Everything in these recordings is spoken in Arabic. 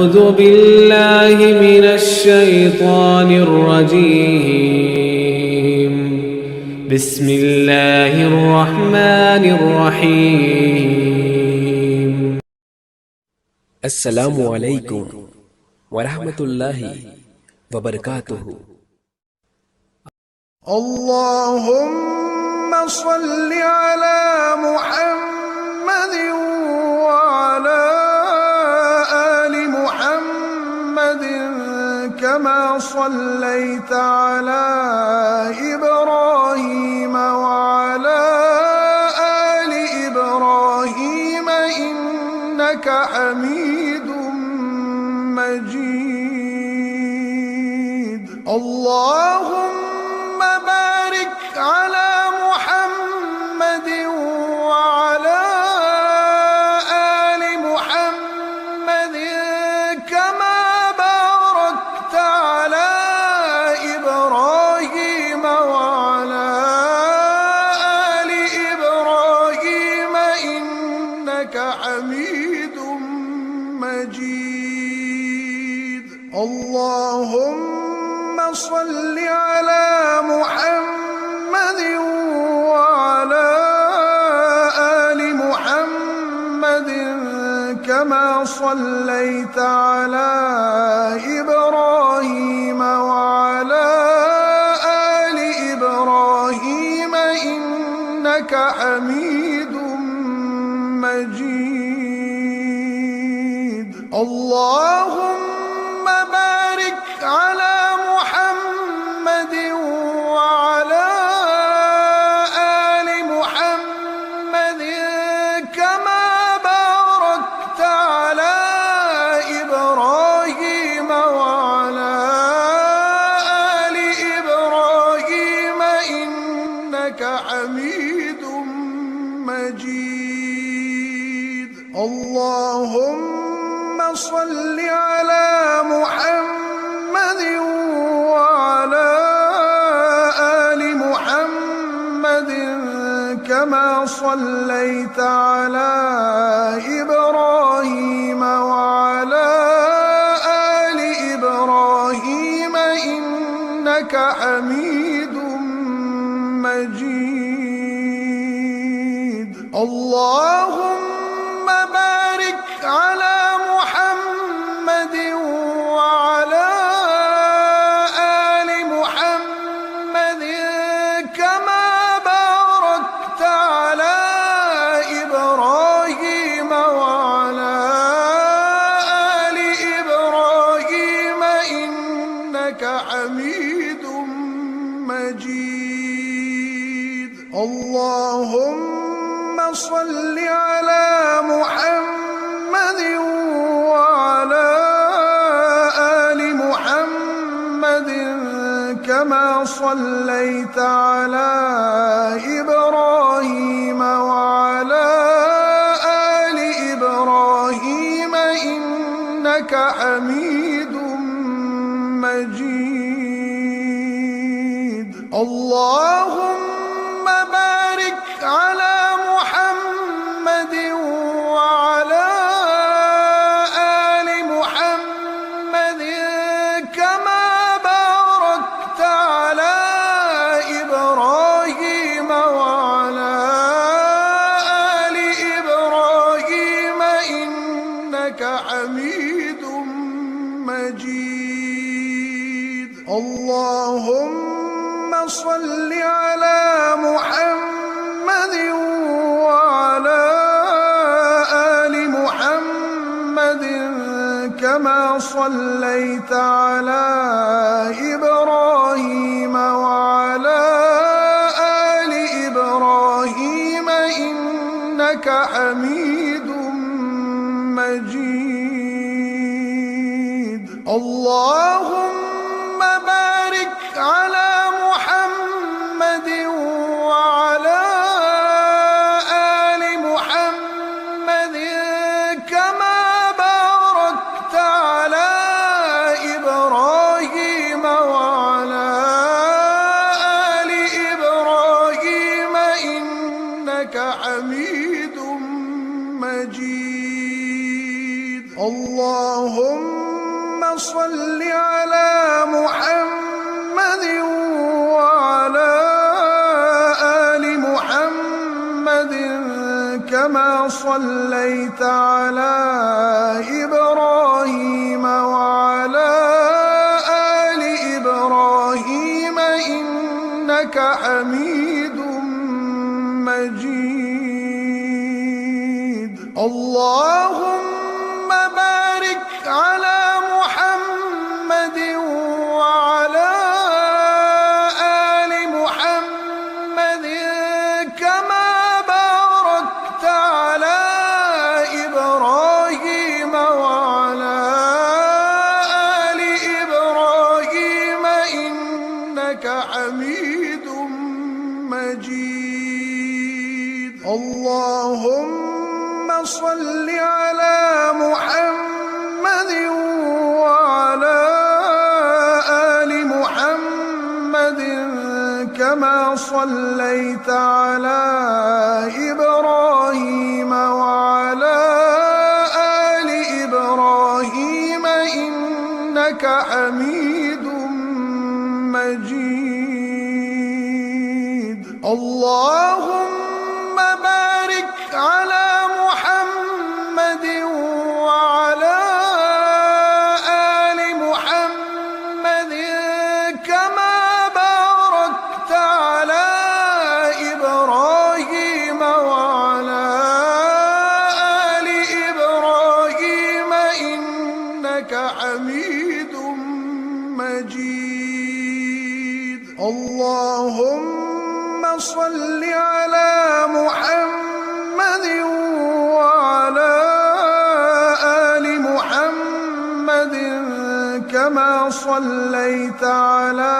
أعوذ بالله من الشيطان الرجيم. بسم الله الرحمن الرحيم. السلام عليكم ورحمة الله وبركاته. اللهم صل على محمد وعلى آل محمد كما صليت على إبراهيم وعلى آل إبراهيم إنك حميد مجيد. اللهم بارك على محمد وعلى آل محمد كما باركت على إبراهيم وعلى آل إبراهيم إنك حميد مجيد. اللهم صل على محمد وعلى آل محمد كما صليت على إبراهيم وعلى آل إبراهيم إنك حميد مجيد. اللهم بارك على محمد وعلى آل محمد كما باركت على إبراهيم وعلى آل إبراهيم إنك حميد مجيد. اللهم صل على محمد وعلى آل محمد كما صليت على إبراهيم وعلى آل إبراهيم إنك حميد مجيد. اللهم بارك على محمد وعلى آل محمد كما باركت على إبراهيم وعلى آل إبراهيم إنك حميد مجيد. اللهم صل على محمد وعلى آل محمد كما صليت على إبراهيم وعلى آل إبراهيم إنك حميد مجيد. اللهم بارك على محمد وعلى آل محمد كما باركت على إبراهيم وعلى آل إبراهيم إنك حميد مجيد. اللهم صل على محمد وعلى آل محمد كما صليت على إبراهيم وعلى آل إبراهيم إنك حميد مجيد. اللهم بارك على محمد وعلى آل محمد كما باركت على إبراهيم وعلى آل إبراهيم إنك حميد مجيد. اللهم اللهم صل على محمد وعلى آل محمد كما صليت على إبراهيم وعلى آل إبراهيم إنك حميد مجيد. اللهم بارك على محمد وعلى آل محمد كما باركت على إبراهيم وعلى آل إبراهيم إنك حميد مجيد. اللهم صل على محمد وعلى آل محمد كما صليت على إبراهيم وعلى آل إبراهيم إنك حميد مجيد. اللهم بارك على محمد وعلى آل محمد كما باركت على إبراهيم وعلى آل إبراهيم إنك حميد مجيد. اللهم صل على محمد وعلى آل محمد كما صليت على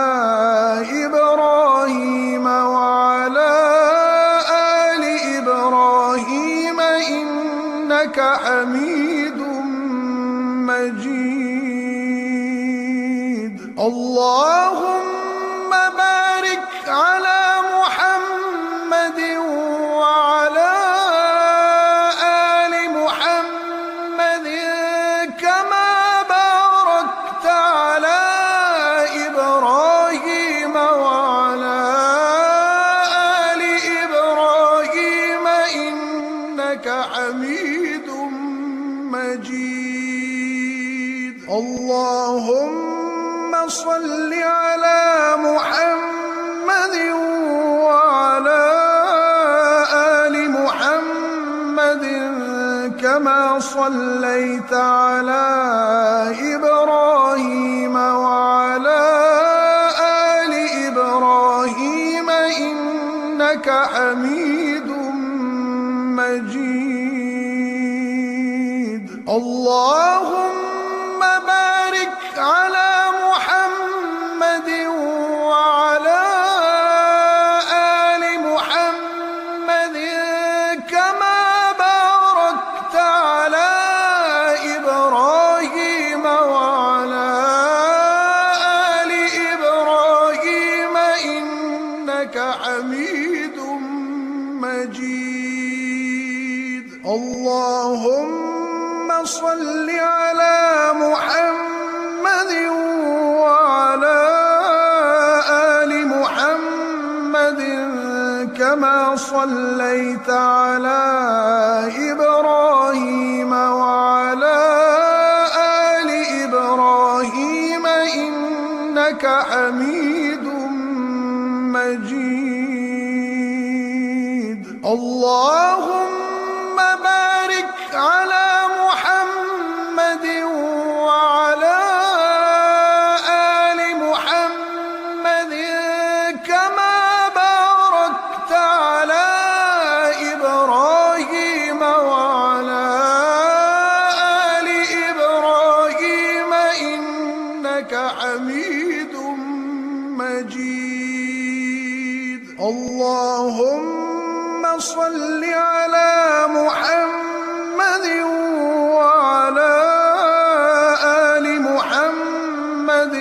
إبراهيم وعلى آل إبراهيم إنك حميد مجيد. اللهم بارك على محمد وعلى آل محمد كما باركت على إبراهيم وعلى آل إبراهيم إنك حميد مجيد. اللهم صل على محمد وعلى آل محمد كما صليت على إبراهيم وعلى آل إبراهيم إنك حميد مجيد. اللهم بارك على محمد وعلى آل محمد كما باركت على إبراهيم وعلى آل إبراهيم إنك حميد مجيد. اللهم صل على محمد وعلى آل محمد كما صليت على إبراهيم وعلى آل إبراهيم إنك حميد مجيد. اللهم بارك على محمد وعلى آل محمد كما باركت على إبراهيم وعلى آل إبراهيم إنك حميد مجيد. اللهم صل على محمد وعلى آل محمد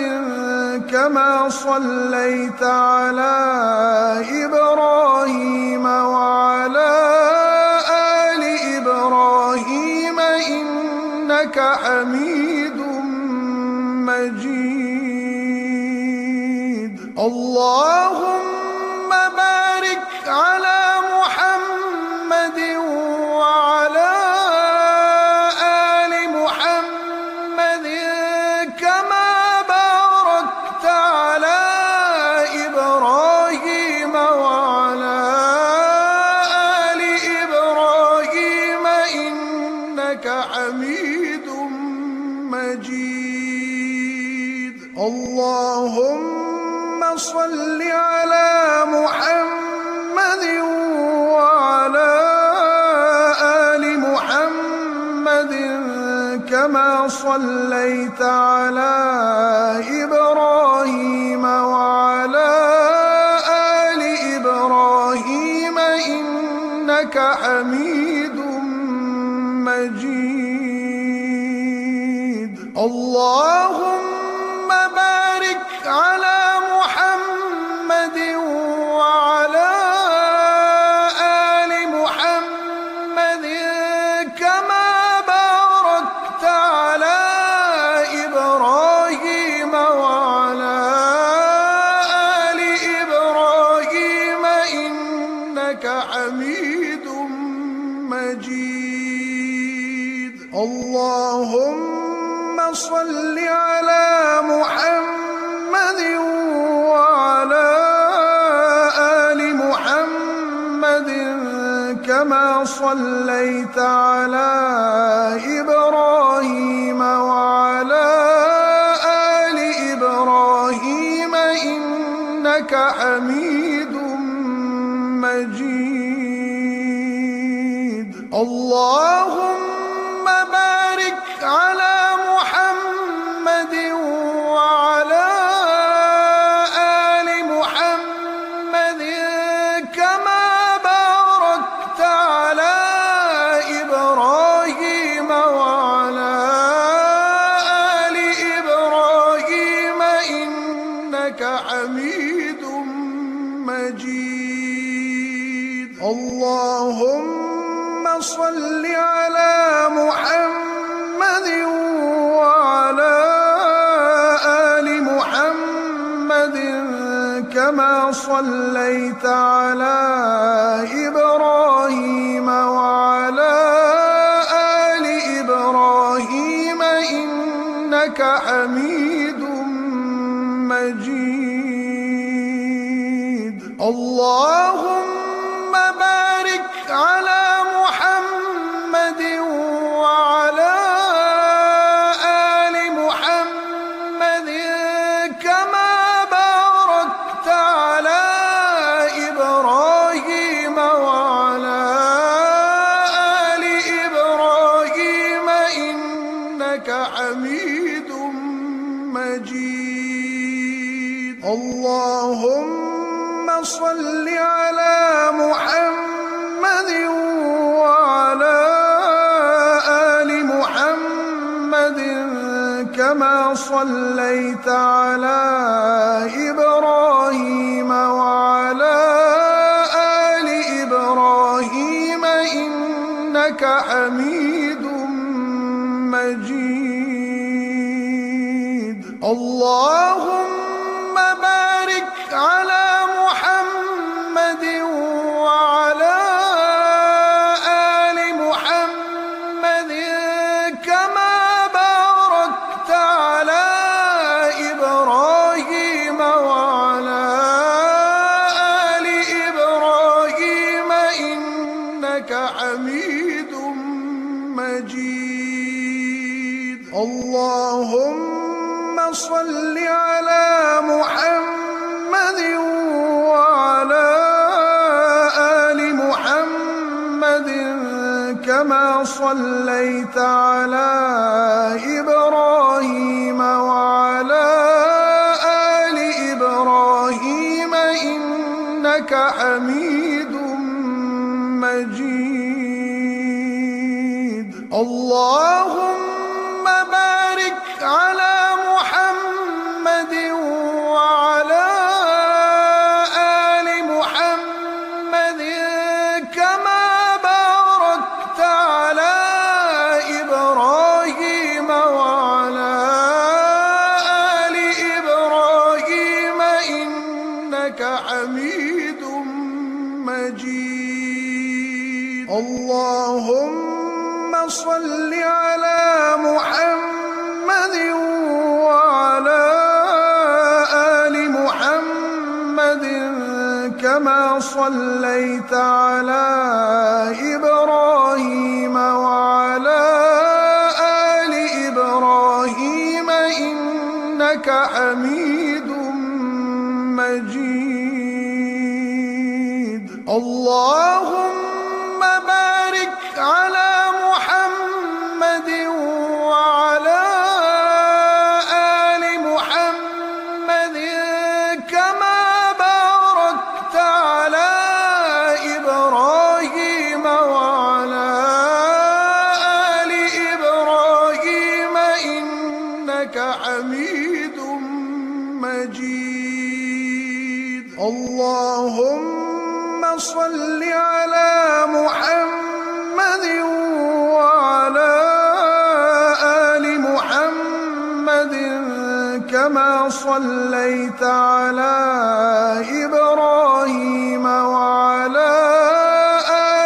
كما صليت على إبراهيم وعلى آل إبراهيم إنك حميد مجيد. اللهم بارك على محمد وعلى آل محمد كما باركت على إبراهيم وعلى آل إبراهيم إنك حميد مجيد. اللهم صل على محمد وعلى آل محمد كما صليت على إبراهيم وعلى آل إبراهيم إنك حميد مجيد. اللهم بارك على محمد وعلى آل محمد كما باركت على إبراهيم وعلى آل إبراهيم إنك حميد مجيد. اللهم صل على محمد وعلى آل محمد كما صليت على إبراهيم وعلى آل إبراهيم إنك حميد مجيد. اللهم بارك على محمد وعلى آل محمد كما باركت على إبراهيم وعلى آل إبراهيم إنك حميد مجيد. اللهم صل على محمد وعلى آل محمد كما صليت على إبراهيم وعلى آل إبراهيم إنك حميد مجيد. اللهم بارك على محمد وعلى آل محمد كما باركت على إبراهيم وعلى آل إبراهيم إنك حميد مجيد. اللهم صل على محمد وعلى آل محمد كما صليت على إبراهيم وعلى آل إبراهيم إنك حميد مجيد. اللهم بارك على محمد وعلى آل محمد كما باركت على إبراهيم وعلى آل إبراهيم إنك حميد مجيد. اللهم صل على محمد وعلى آل محمد كما صليت على إبراهيم وعلى آل إبراهيم إنك حميد مجيد. اللهم بارك على محمد وعلى آل محمد كما باركت على إبراهيم وعلى صل على محمد وعلى آل محمد كما صليت على إبراهيم وعلى آل إبراهيم إنك حميد مجيد. اللهم بارك على محمد وعلى آل محمد كما باركت على إبراهيم وعلى آل إبراهيم إنك حميد مجيد. اللهم صل على محمد وعلى آل محمد كما صليت على إبراهيم وعلى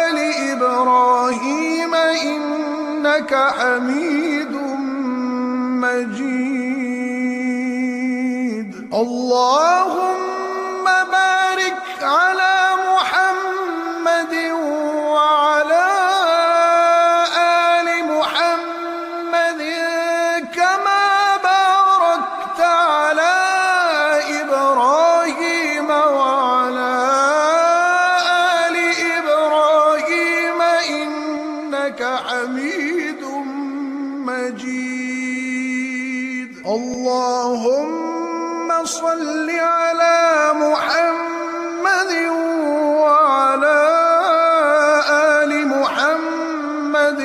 آل إبراهيم إنك حميد مجيد. اللهم بارك على محمد وعلى آل محمد كما باركت على إبراهيم وعلى آل إبراهيم إنك حميد مجيد. اللهم صل على محمد وعلى آل محمد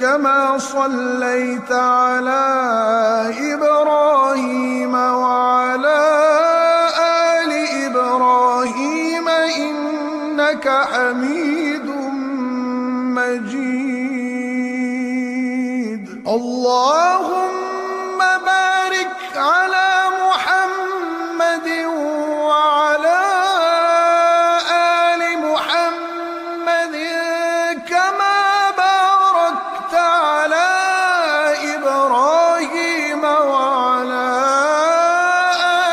كما صليت على إبراهيم وعلى آل إبراهيم إنك حميد مجيد. اللهم بارك على محمد وعلى آل محمد كما باركت على إبراهيم وعلى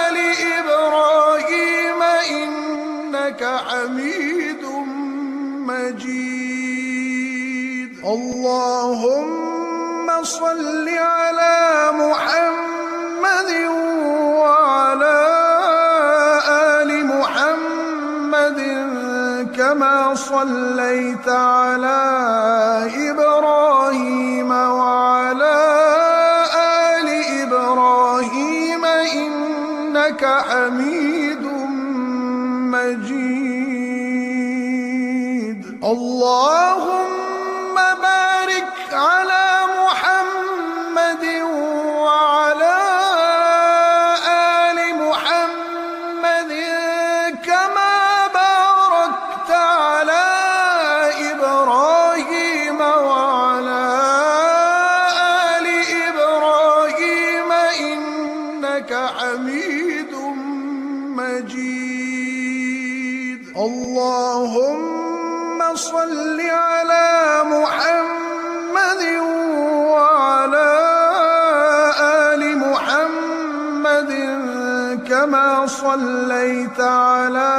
آل إبراهيم إنك حميد مجيد. اللهم صل على محمد وعلى آل محمد كما صليت على إبراهيم وعلى آل إبراهيم إنك حميد مجيد. اللهم بارك على محمد وعلى آل محمد كما باركت على إبراهيم وعلى آل إبراهيم إنك حميد مجيد. اللهم صل على محمد وعلى آل محمد كما صليت على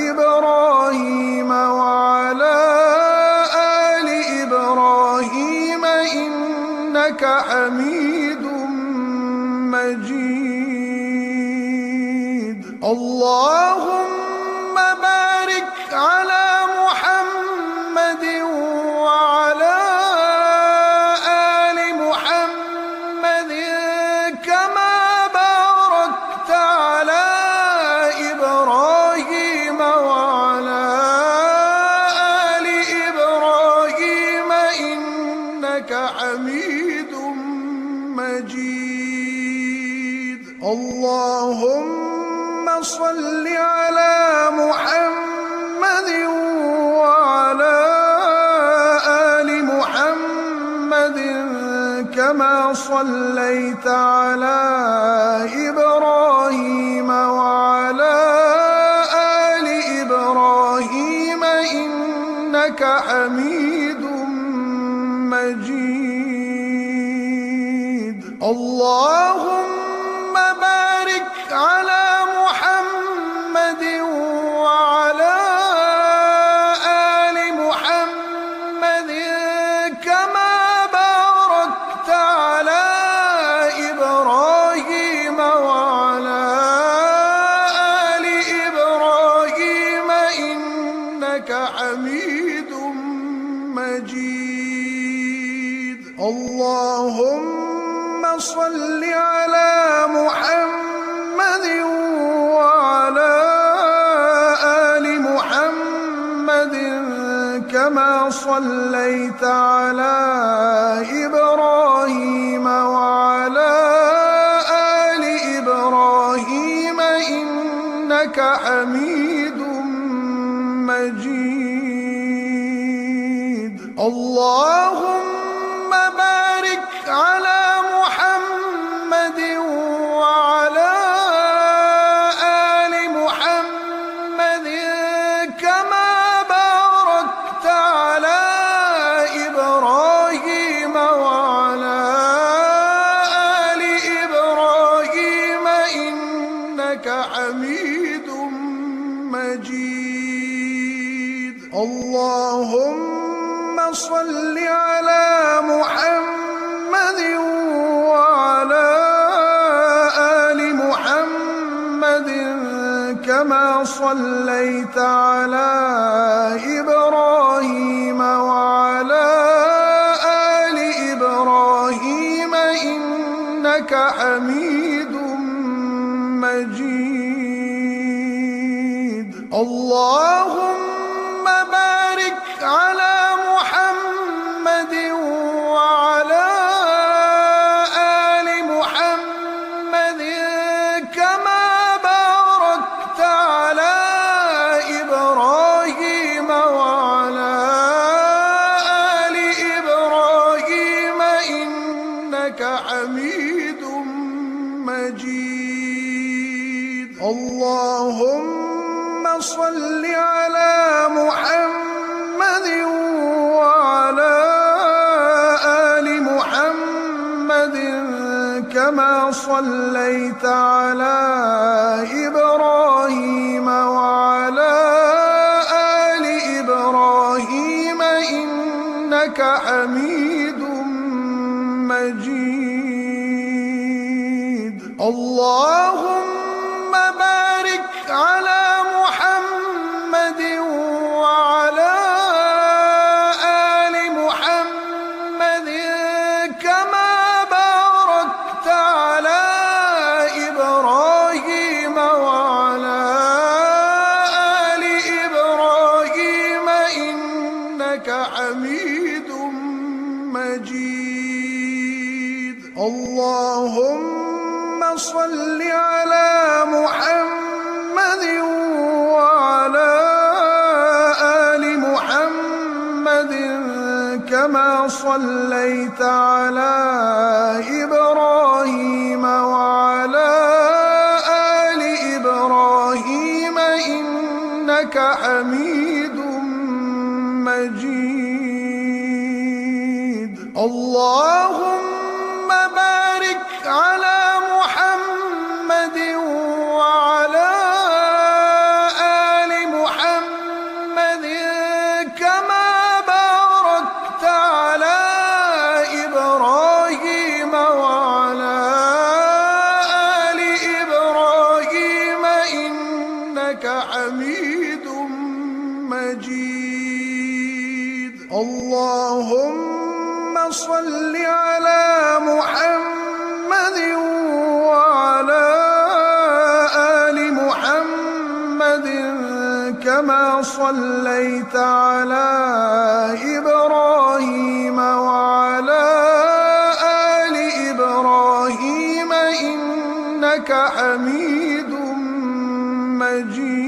إبراهيم وعلى آل إبراهيم إنك حميد مجيد. اللهم بارك على محمد وعلى آل محمد كما باركت على إبراهيم وعلى آل إبراهيم إنك حميد مجيد. اللهم صل على محمد وعلى آل محمد كما صليت على إبراهيم وعلى آل إبراهيم إنك حميد اللهم بارك على محمد وعلى آل محمد كما باركت على إبراهيم وعلى آل إبراهيم إنك حميد مجيد. اللهم صل على محمد وعلى آل محمد كما صليت على إبراهيم وعلى آل إبراهيم إنك حميد مجيد. اللهم بارك على محمد وعلى آل محمد كما باركت على إبراهيم وعلى آل إبراهيم إنك حميد مجيد. اللهم صل على محمد وعلى آل محمد كما صليت على إبراهيم وعلى آل إبراهيم إنك حميد مجيد. اللهم بارك على محمد وعلى آل محمد كما باركت على إبراهيم وعلى آل إبراهيم إنك حميد مجيد. اللهم صل على محمد وعلى آل محمد كما صليت على إبراهيم وعلى آل إبراهيم إنك حميد مجيد. اللهم بارك على محمد وعلى آل محمد كما باركت على إبراهيم وعلى آل إبراهيم إنك حميد مجيد. اللهم صل على محمد وعلى آل محمد كما صليت على إبراهيم وعلى آل إبراهيم إنك حميد مجيد. اللهم بارك على محمد وعلى آل محمد كما باركت على إبراهيم وعلى آل إبراهيم إنك حميد مجيد. اللهم صل على محمد وعلى آل محمد كما صليت على إبراهيم وعلى آل إبراهيم إنك حميد مجيد.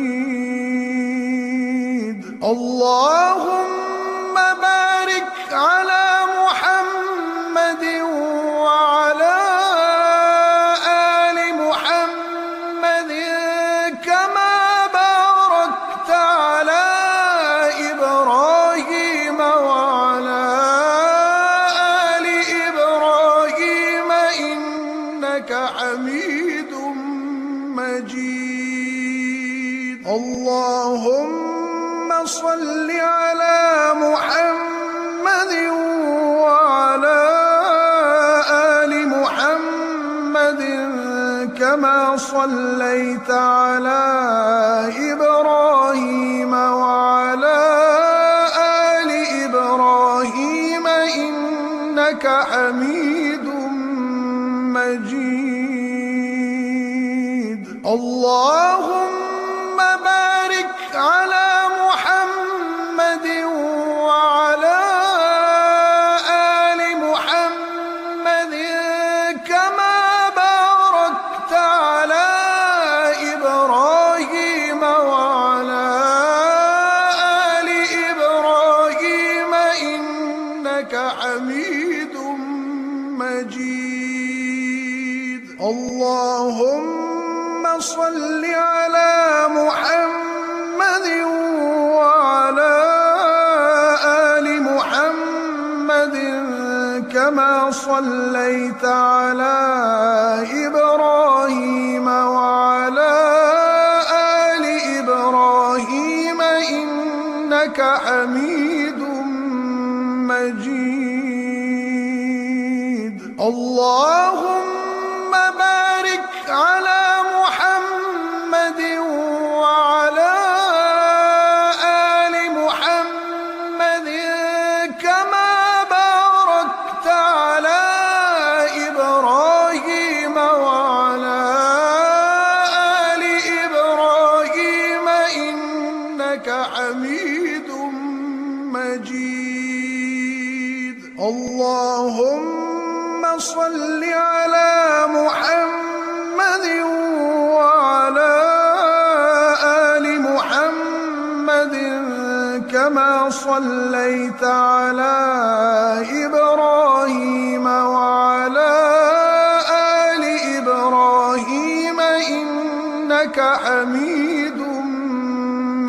اللهم بارك على محمد وعلى آل محمد كما باركت على إبراهيم وعلى آل إبراهيم إنك حميد مجيد. اللهم صل على محمد وعلى آل محمد كما صليت على إبراهيم وعلى آل إبراهيم إنك حميد مجيد. اللهم بارك على محمد وعلى آل محمد كما باركت على إبراهيم وعلى آل إبراهيم إنك حميد مجيد. اللهم صل على محمد وعلى آل محمد كما صليت على إبراهيم وعلى آل إبراهيم إنك حميد مجيد. اللهم بارك على محمد وعلى آل محمد كما باركت على إبراهيم وعلى آل إبراهيم إنك حميد مجيد. اللهم صل على محمد وعلى آل محمد كما صليت على إبراهيم وعلى آل إبراهيم إنك حميد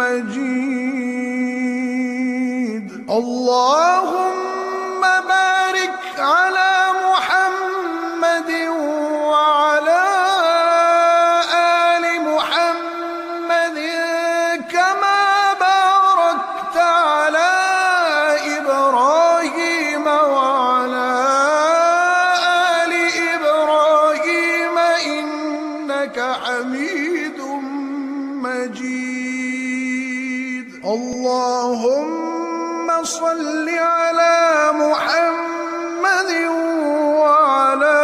مجيد. اللهم بارك على محمد وعلى آل محمد كما باركت على إبراهيم وعلى آل إبراهيم إنك حميد مجيد. اللهم صل على محمد وعلى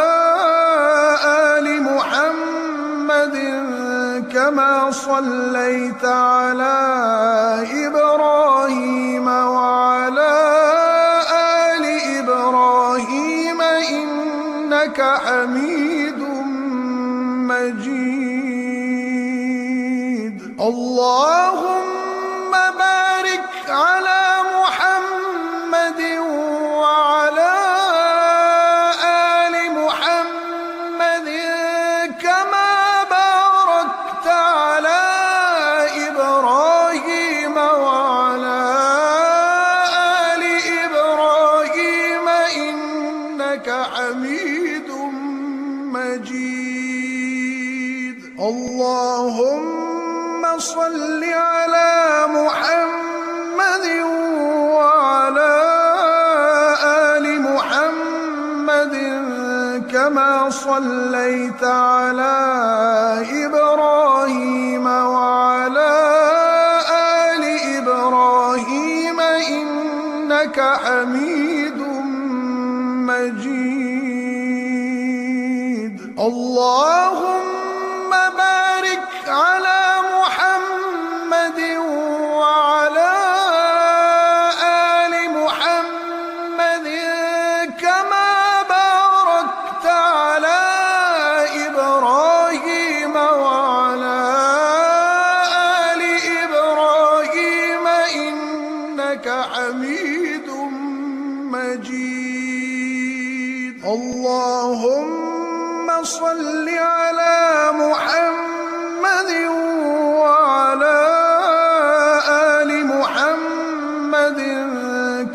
آل محمد كما صليت على إبراهيم وعلى آل إبراهيم إنك حميد مجيد. اللهم بارك على محمد وعلى آل محمد كما باركت على إبراهيم وعلى آل إبراهيم إنك حميد مجيد. اللهم صل على محمد وعلى آل محمد كما صليت على إبراهيم وعلى آل إبراهيم إنك حميد مجيد. اللهم بارك على محمد وعلى آل محمد كما باركت على إبراهيم وعلى آل إبراهيم إنك حميد مجيد. اللهم صل على محمد وعلى آل محمد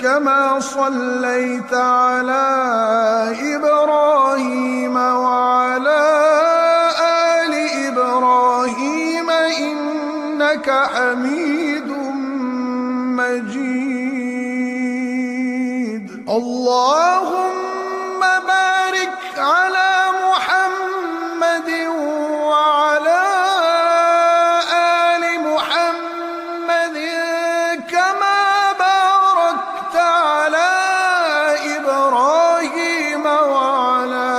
كما صليت على إبراهيم وعلى إنك حميد مجيد. اللهم بارك على محمد وعلى آل محمد كما باركت على إبراهيم وعلى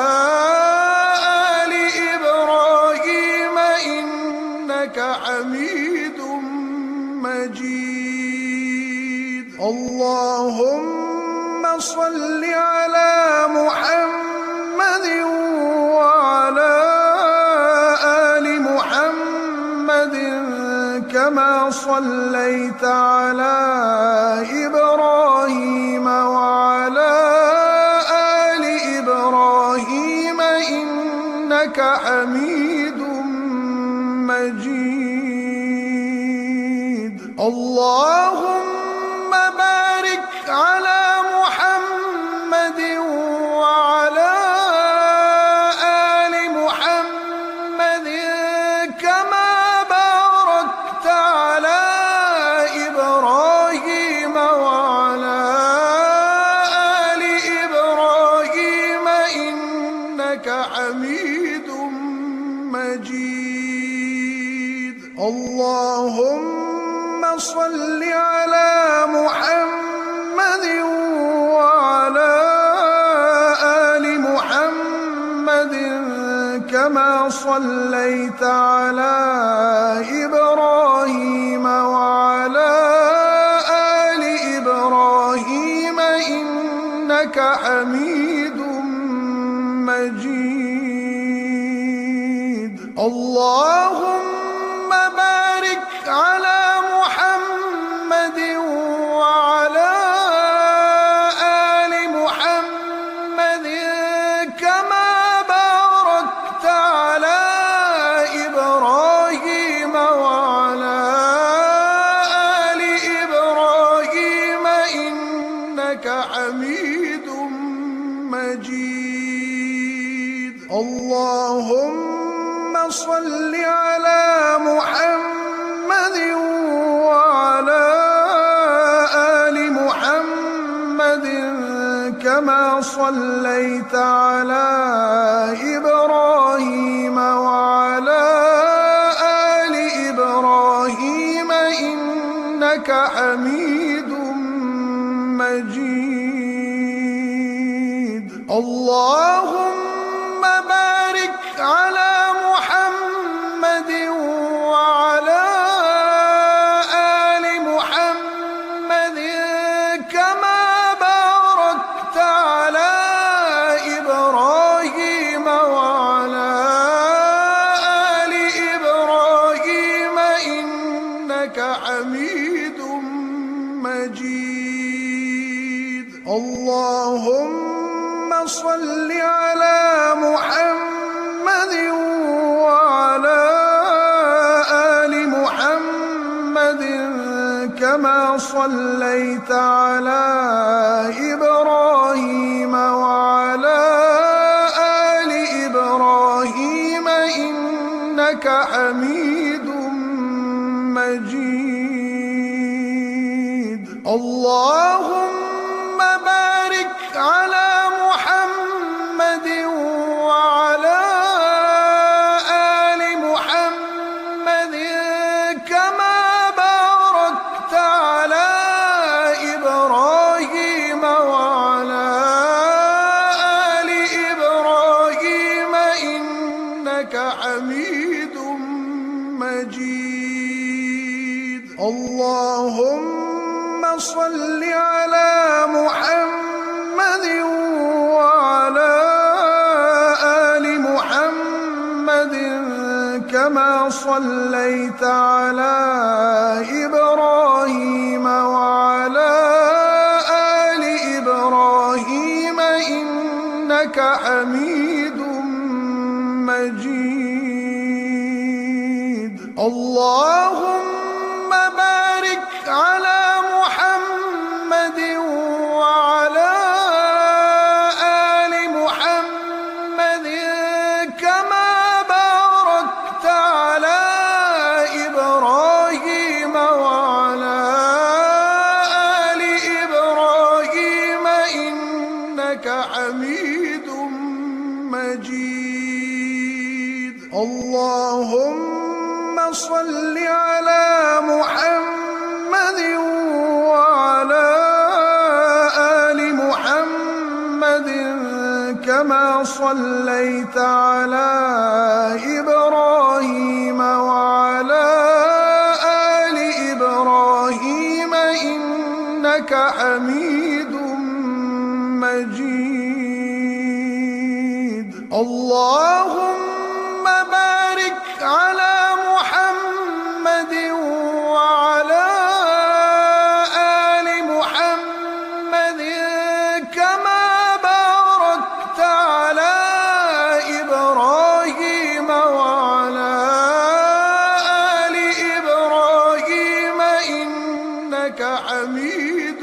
آل إبراهيم إنك حميد مجيد. اللهم صل على محمد وعلى آل محمد كما صليت على إبراهيم وعلى آل إبراهيم إنك حميد مجيد. اللهم بارك على محمد وعلى آل محمد كما باركت على إبراهيم وعلى آل إبراهيم إنك حميد مجيد. اللهم صل على محمد وعلى آل محمد كما صليت على إبراهيم وعلى آل إبراهيم إنك حميد مجيد. اللهم بارك على محمد وعلى آل محمد كما باركت على إبراهيم وعلى آل إبراهيم إنك حميد مجيد. اللهم صل على محمد وعلى آل محمد كما صليت على إبراهيم وعلى آل إبراهيم إنك حميد مجيد. اللهم بارك على محمد وعلى آل محمد كما باركت على إبراهيم وعلى آل إبراهيم إنك حميد مجيد. اللهم صل على محمد وعلى آل محمد كما صليت على إبراهيم وعلى آل إبراهيم إنك حميد مجيد. اللهم بارك على محمد وعلى آل محمد كما باركت على إبراهيم وعلى آل إبراهيم إنك حميد مجيد. اللهم صل على محمد وعلى آل محمد كما صليت على إبراهيم وعلى آل إبراهيم إنك حميد مجيد. اللهم بارك على محمد وعلى آل محمد كما باركت على إبراهيم اللهم صل على محمد وعلى آل محمد كما صليت على إبراهيم وعلى آل إبراهيم إنك حميد مجيد. اللهم بارك على محمد وعلى آل محمد كما باركت على إبراهيم وعلى آل إبراهيم إنك حميد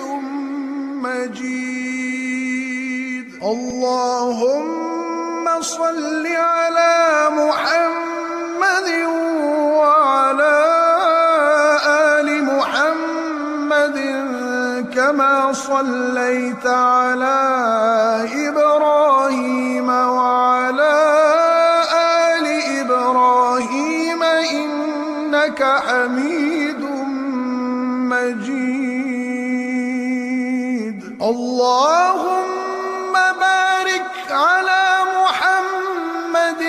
مجيد. اللهم صل على محمد وعلى آل محمد كما صليت على إبراهيم وعلى آل إبراهيم إنك حميد مجيد. اللهم بارك على محمد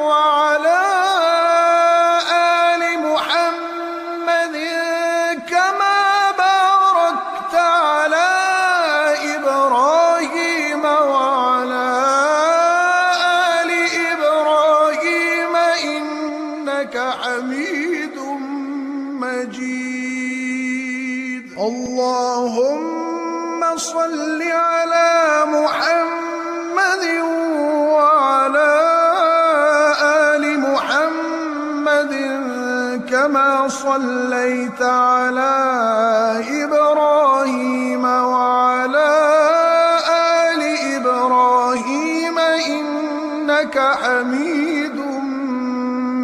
وعلى آل محمد كما باركت على إبراهيم وعلى آل إبراهيم إنك حميد مجيد. اللهم صل على محمد وعلى آل محمد كما صليت على إبراهيم وعلى آل إبراهيم إنك حميد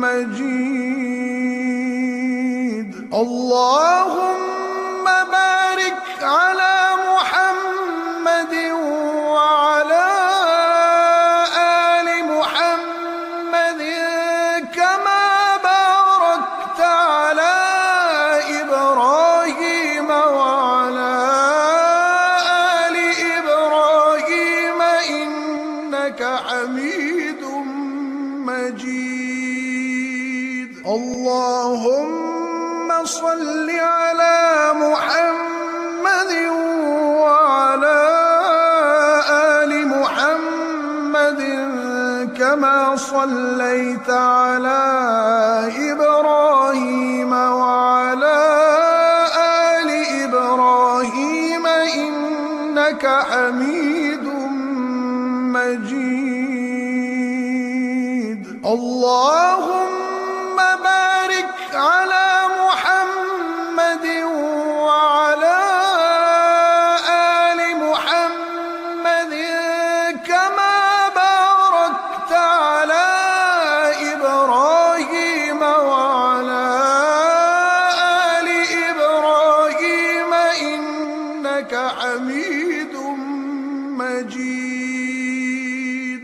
مجيد. اللهم بارك على محمد وعلى آل محمد كما باركت على إبراهيم وعلى آل إبراهيم إنك حميد مجيد. اللهم صل على محمد وعلى آل محمد كما صليت على إبراهيم وعلى آل إبراهيم إنك حميد مجيد. اللهم بارك على محمد وعلى آل محمد كما باركت على إبراهيم وعلى آل إبراهيم إنك حميد مجيد.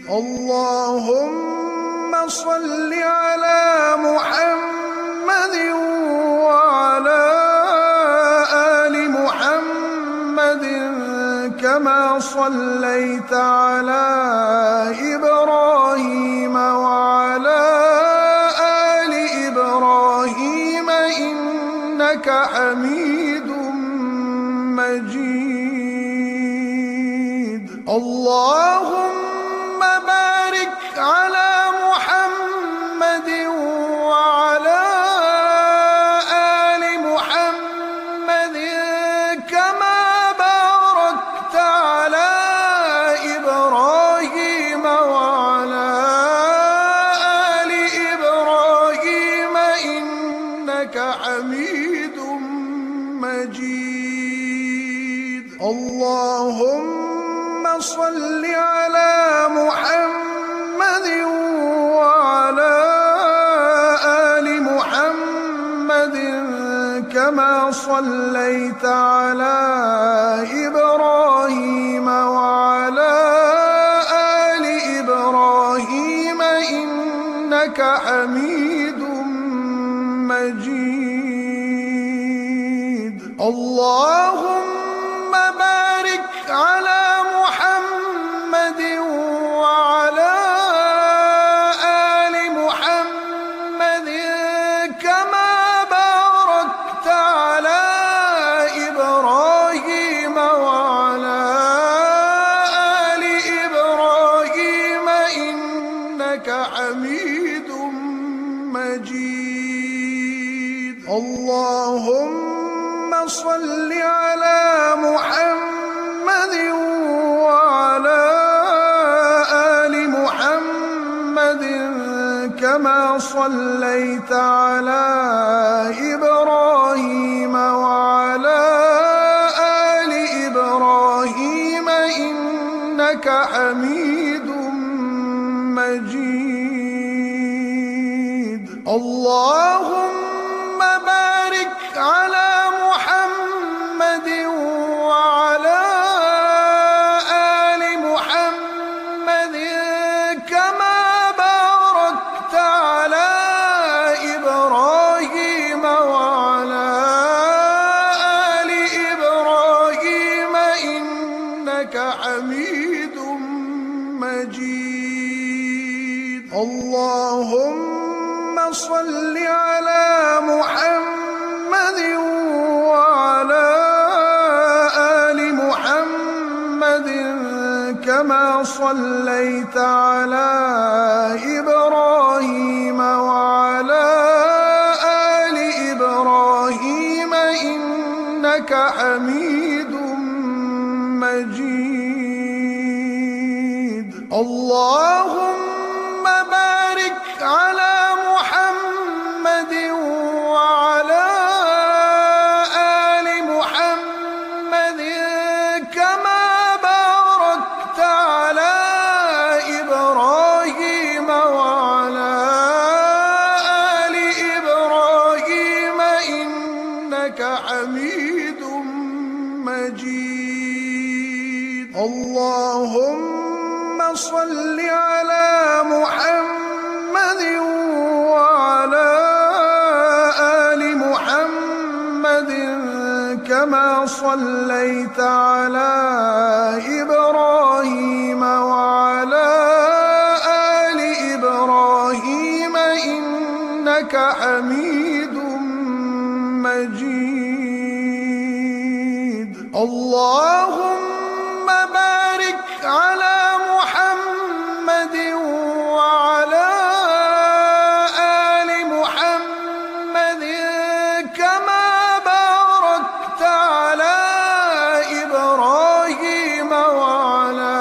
اللهم صل على محمد وعلى آل محمد كما صليت على إبراهيم وعلى آل إبراهيم إنك حميد مجيد. اللهم بارك على محمد وعلى آل محمد كما باركت على إبراهيم وعلى آل إبراهيم إنك حميد مجيد. اللهم صل على محمد وعلى آل محمد كما صليت على إبراهيم وعلى آل إبراهيم إنك حميد مجيد. اللهم بارك على محمد وعلى آل محمد كما باركت على إبراهيم وعلى آل إبراهيم إنك حميد مجيد. اللهم صل على محمد وعلى آل محمد كما صليت على إبراهيم وعلى آل إبراهيم إنك حميد مجيد. اللهم بارك على محمد وعلى آل محمد كما باركت على إبراهيم وعلى آل إبراهيم إنك حميد مجيد. اللهم صل على محمد وعلى آل محمد كما صليت على إبراهيم وعلى آل إبراهيم إنك حميد مجيد. اللهم بارك على محمد وعلى آل محمد كما باركت على إبراهيم وعلى آل إبراهيم إنك حميد مجيد. اللهم صل على محمد وعلى آل محمد كما صليت على إبراهيم وعلى آل إبراهيم إنك حميد مجيد. اللهم بارك على محمد وعلى آل محمد كما باركت على إبراهيم وعلى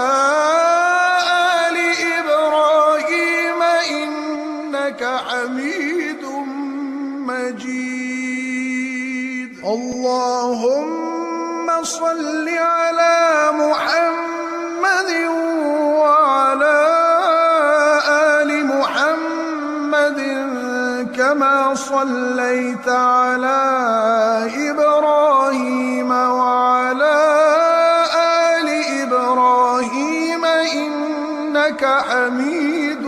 آل إبراهيم إنك حميد مجيد. اللهم صل على محمد وعلى آل محمد كما صليت على إبراهيم وعلى آل إبراهيم إنك حميد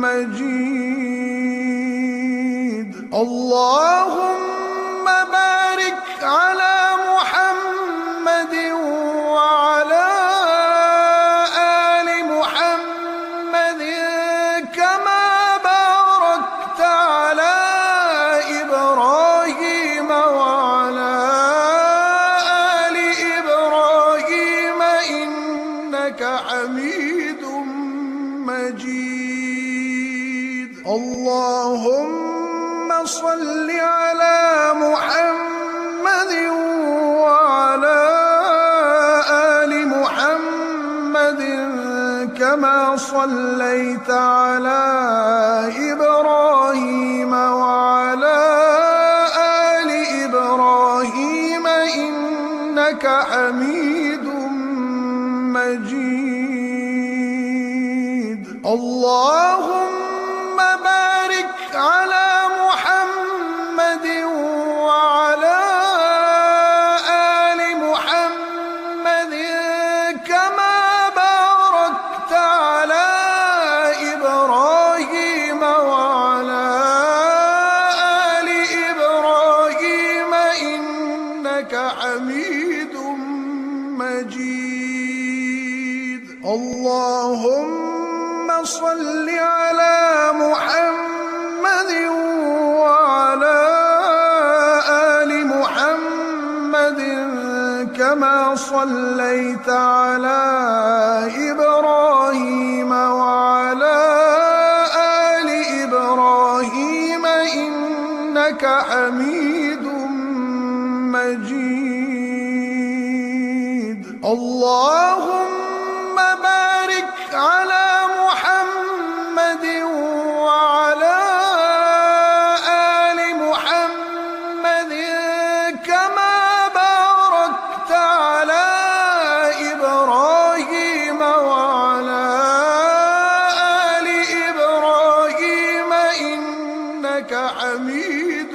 مجيد. اللهم بارك على محمد وعلى آل محمد كما باركت على إبراهيم وعلى آل إبراهيم إنك حميد مجيد. اللهم صل على محمد وعلى آل محمد كما صليت على إبراهيم وعلى آل إبراهيم إنك حميد مجيد. اللهم بارك على محمد وعلى آل محمد كما باركت على إبراهيم صل على محمد وعلى آل محمد كما صليت على إبراهيم وعلى آل إبراهيم إنك حميد مجيد. اللهم بارك على محمد وعلى آل محمد كما باركت على إبراهيم وعلى آل إبراهيم إنك حميد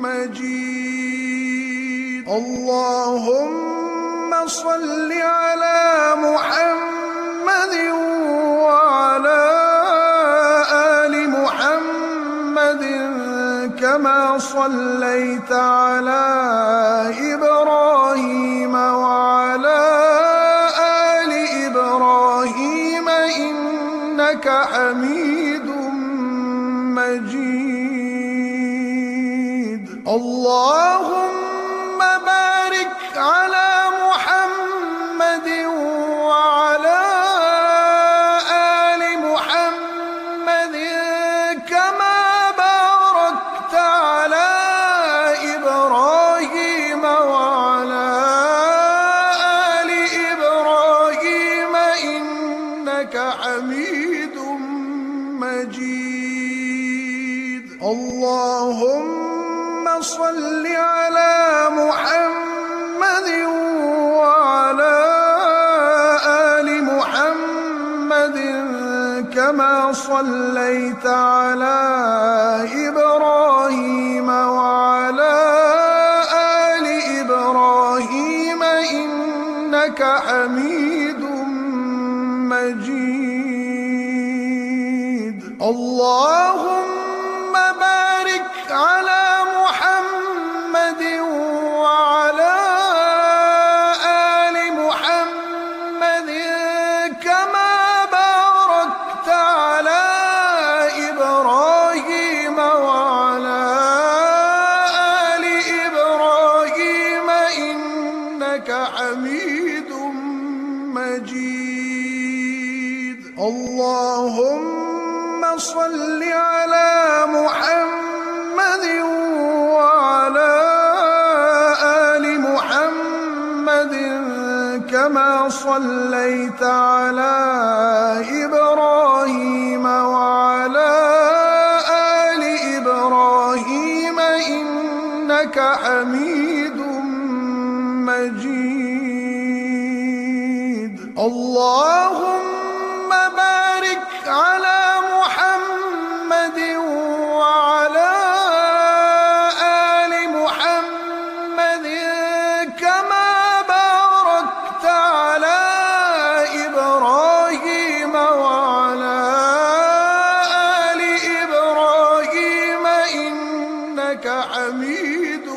مجيد. اللهم صل على محمد وعلى آل محمد كما صليت على إبراهيم وعلى آل إبراهيم إنك حميد مجيد. اللهم بارك على محمد وعلى آل محمد كما باركت على إبراهيم وعلى آل إبراهيم إنك حميد مجيد. اللهم صل على محمد وعلى آل محمد كما صليت على إبراهيم وعلى آل إبراهيم إنك حميد مجيد. اللهم بارك على محمد وعلى آل محمد كما باركت على إبراهيم وعلى آل إبراهيم إنك حميد مجيد. اللهم صل على محمد وعلى آل محمد كما صليت على إبراهيم وعلى آل إبراهيم إنك حميد مجيد. اللهم بارك على محمد وعلى آل محمد كما باركت على إبراهيم وعلى آل إبراهيم إنك حميد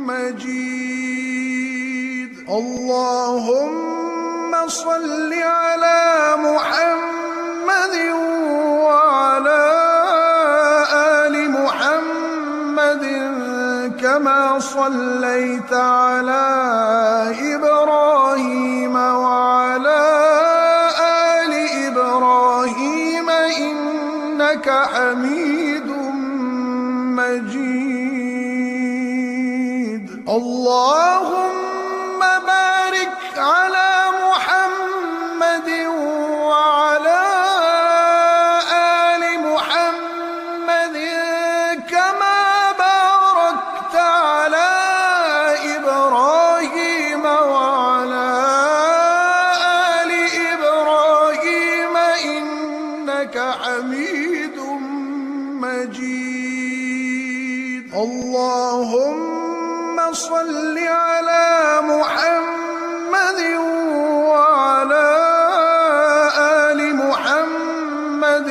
مجيد. اللهم صل على محمد وعلى آل محمد كما صليت على إبراهيم وعلى آل إبراهيم إنك حميد مجيد. اللهم بارك على محمد وعلى آل محمد كما باركت على إبراهيم وعلى آل إبراهيم إنك حميد مجيد. اللهم صل على محمد وعلى آل محمد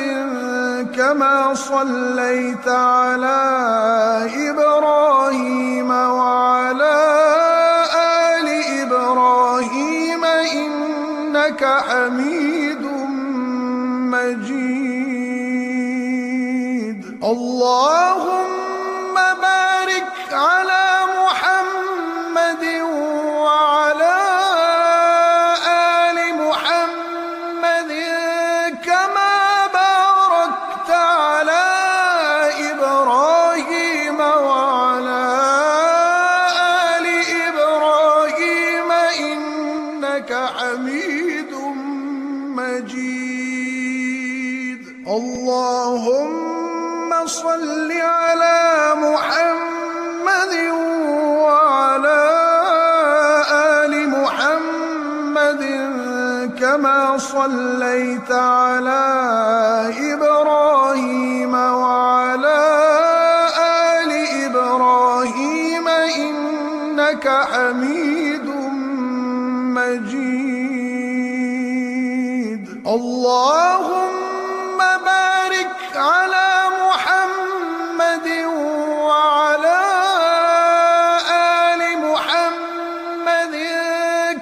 كما صليت على إبراهيم وعلى آل إبراهيم إنك حميد مجيد. اللهم بارك على محمد وعلى آل محمد كما باركت على إبراهيم وعلى آل إبراهيم إنك حميد مجيد. اللهم صل على محمد وعلى آل محمد كما صليت على إبراهيم وعلى آل إبراهيم إنك حميد مجيد. اللهم بارك على محمد وعلى آل محمد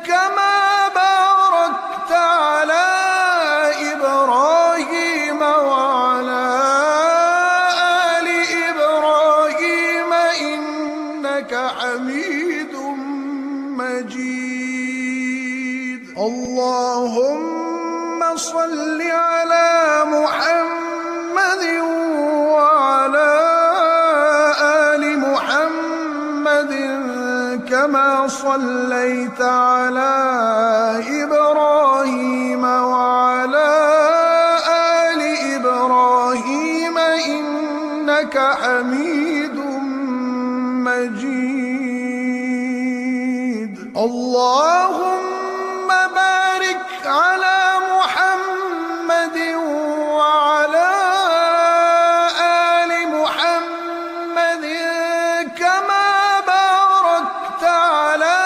كما باركت على إبراهيم وعلى آل إبراهيم إنك حميد مجيد. اللهم صل على محمد وعلى آل محمد كما صليت على إبراهيم وعلى آل إبراهيم إنك حميد مجيد. اللهم بارك على محمد وعلى آل محمد كما باركت على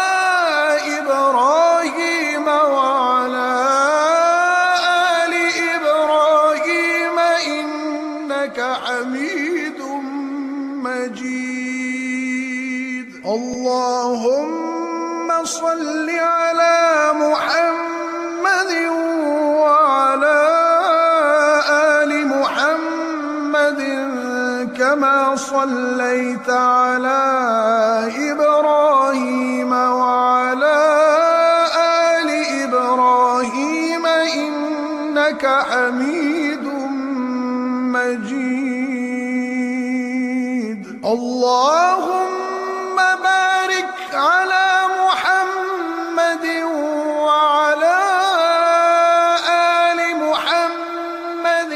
إبراهيم وعلى آل إبراهيم إنك حميد مجيد. اللهم صل على محمد وعلى آل محمد كما صليت على إبراهيم وعلى آل إبراهيم إنك حميد مجيد. اللهم بارك على محمد وعلى آل محمد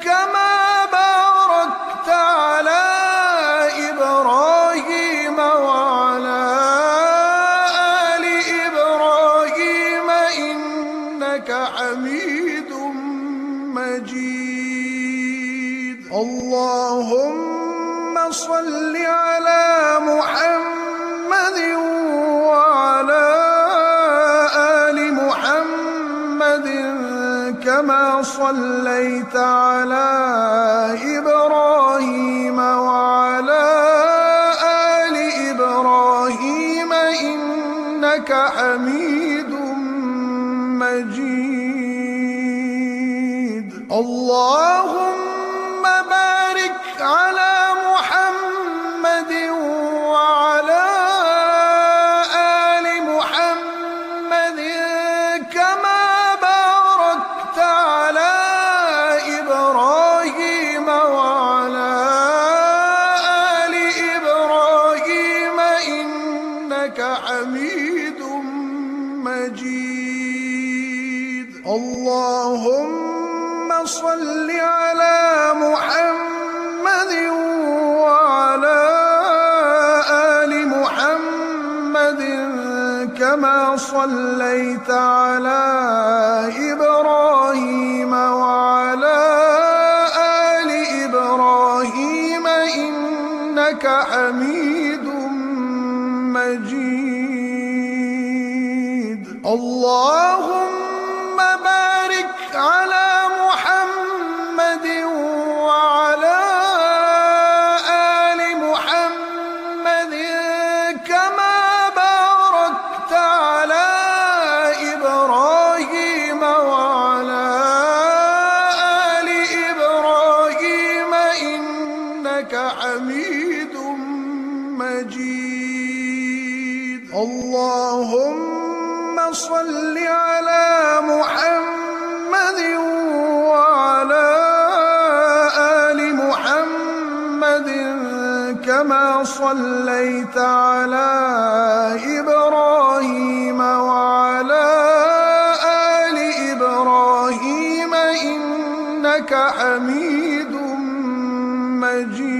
كما باركت على إبراهيم وعلى آل إبراهيم إنك حميد مجيد. اللهم صل على محمد وعلى آل محمد كما صليت على إبراهيم وعلى آل إبراهيم إنك حميد مجيد. اللهم بارك على محمد وعلى آل محمد كما باركت على إبراهيم وعلى آل إبراهيم إنك حميد مجيد. اللهم صل على محمد وعلى آل محمد كما صليت على إبراهيم وعلى آل إبراهيم إنك حميد مجيد. اللهم بارك على محمد وعلى آل محمد كما باركت على إبراهيم اللهم صل على محمد وعلى آل محمد كما صليت على إبراهيم وعلى آل إبراهيم إنك حميد مجيد.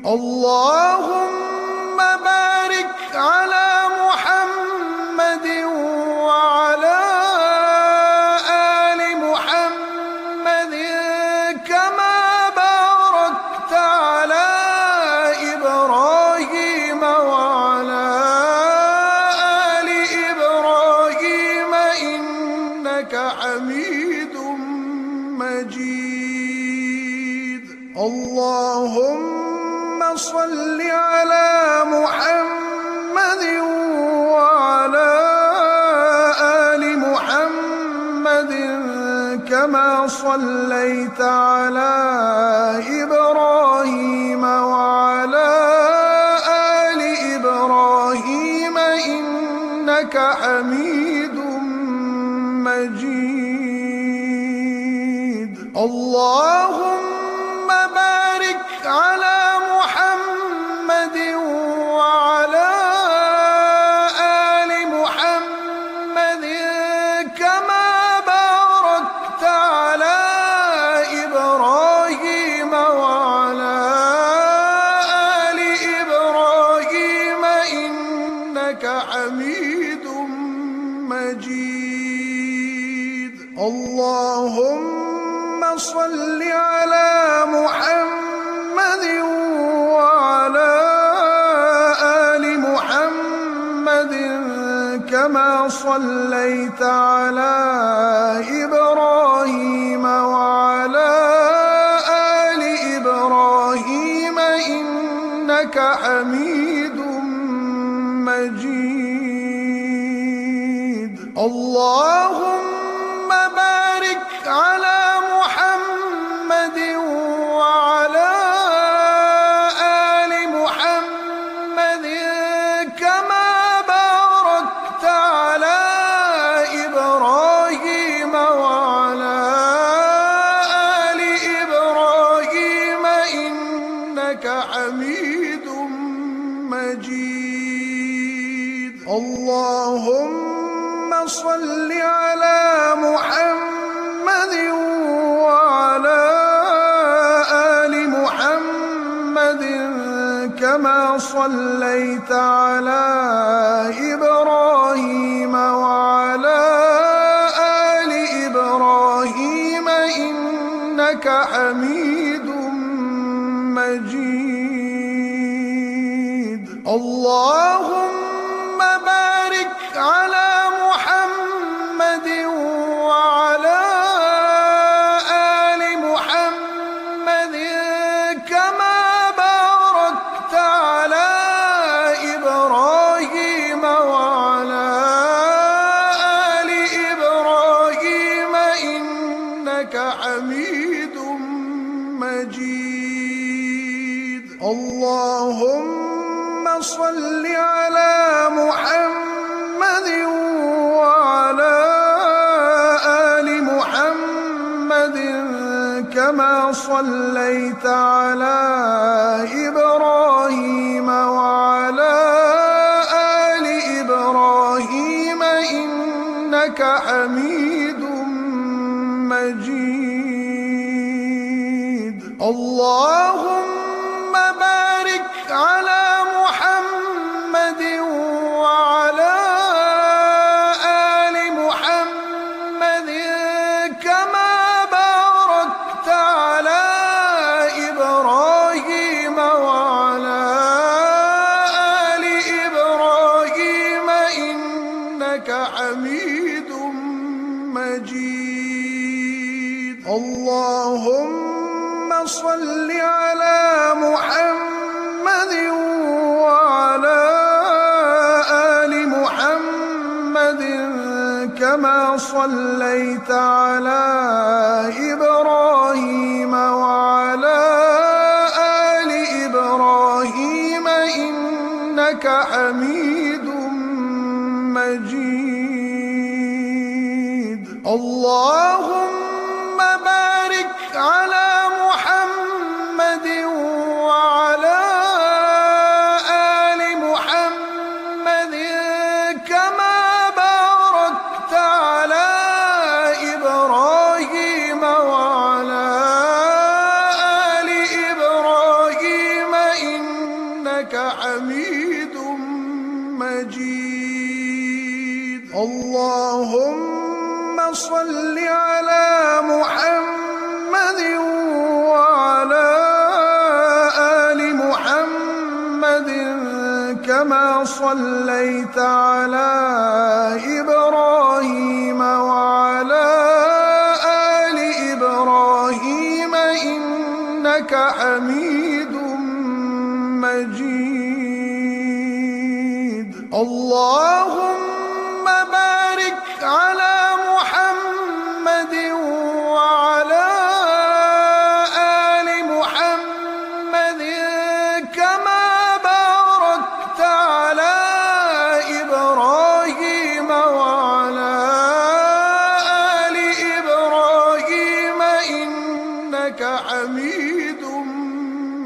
اللهم بارك على محمد وعلى آل محمد كما باركت على إبراهيم وعلى آل إبراهيم إنك حميد مجيد. اللهم صل على محمد وعلى آل محمد كما صليت على إبراهيم وعلى آل إبراهيم إنك حميد مجيد. اللهم بارك على محمد وعلى آل محمد كما باركت على إبراهيم وعلى آل إبراهيم إنك حميد مجيد. اللهم صل على محمد وعلى آل محمد كما صليت على إبراهيم وعلى آل إبراهيم إنك حميد مجيد. اللهم بارك على محمد وعلى آل محمد كما باركت على إبراهيم وعلى آل إبراهيم إنك حميد مجيد. اللهم صل على محمد وعلى آل محمد كما صليت على إبراهيم وعلى آل إبراهيم إنك حميد مجيد. اللهم بارك على محمد وعلى آل محمد كما باركت على إبراهيم وعلى آل إبراهيم إنك حميد مجيد. اللهم صل على محمد وعلى آل محمد كما صليت على إبراهيم وعلى آل إبراهيم إنك حميد مجيد. اللهم بارك على محمد وعلى آل محمد كما باركت على إبراهيم وعلى آل إبراهيم إنك حميد مجيد. اللهم صل على محمد وعلى آل محمد كما صليت على إبراهيم وعلى آل إبراهيم إنك حميد مجيد. اللهم بارك على محمد وعلى آل محمد كما باركت على إبراهيم وعلى آل إبراهيم إنك حميد مجيد. اللهم صل على محمد وعلى آل محمد كما صليت على إبراهيم وعلى آل إبراهيم إنك حميد مجيد. اللهم بارك على محمد وعلى آل محمد كما باركت على إبراهيم وعلى آل إبراهيم إنك حميد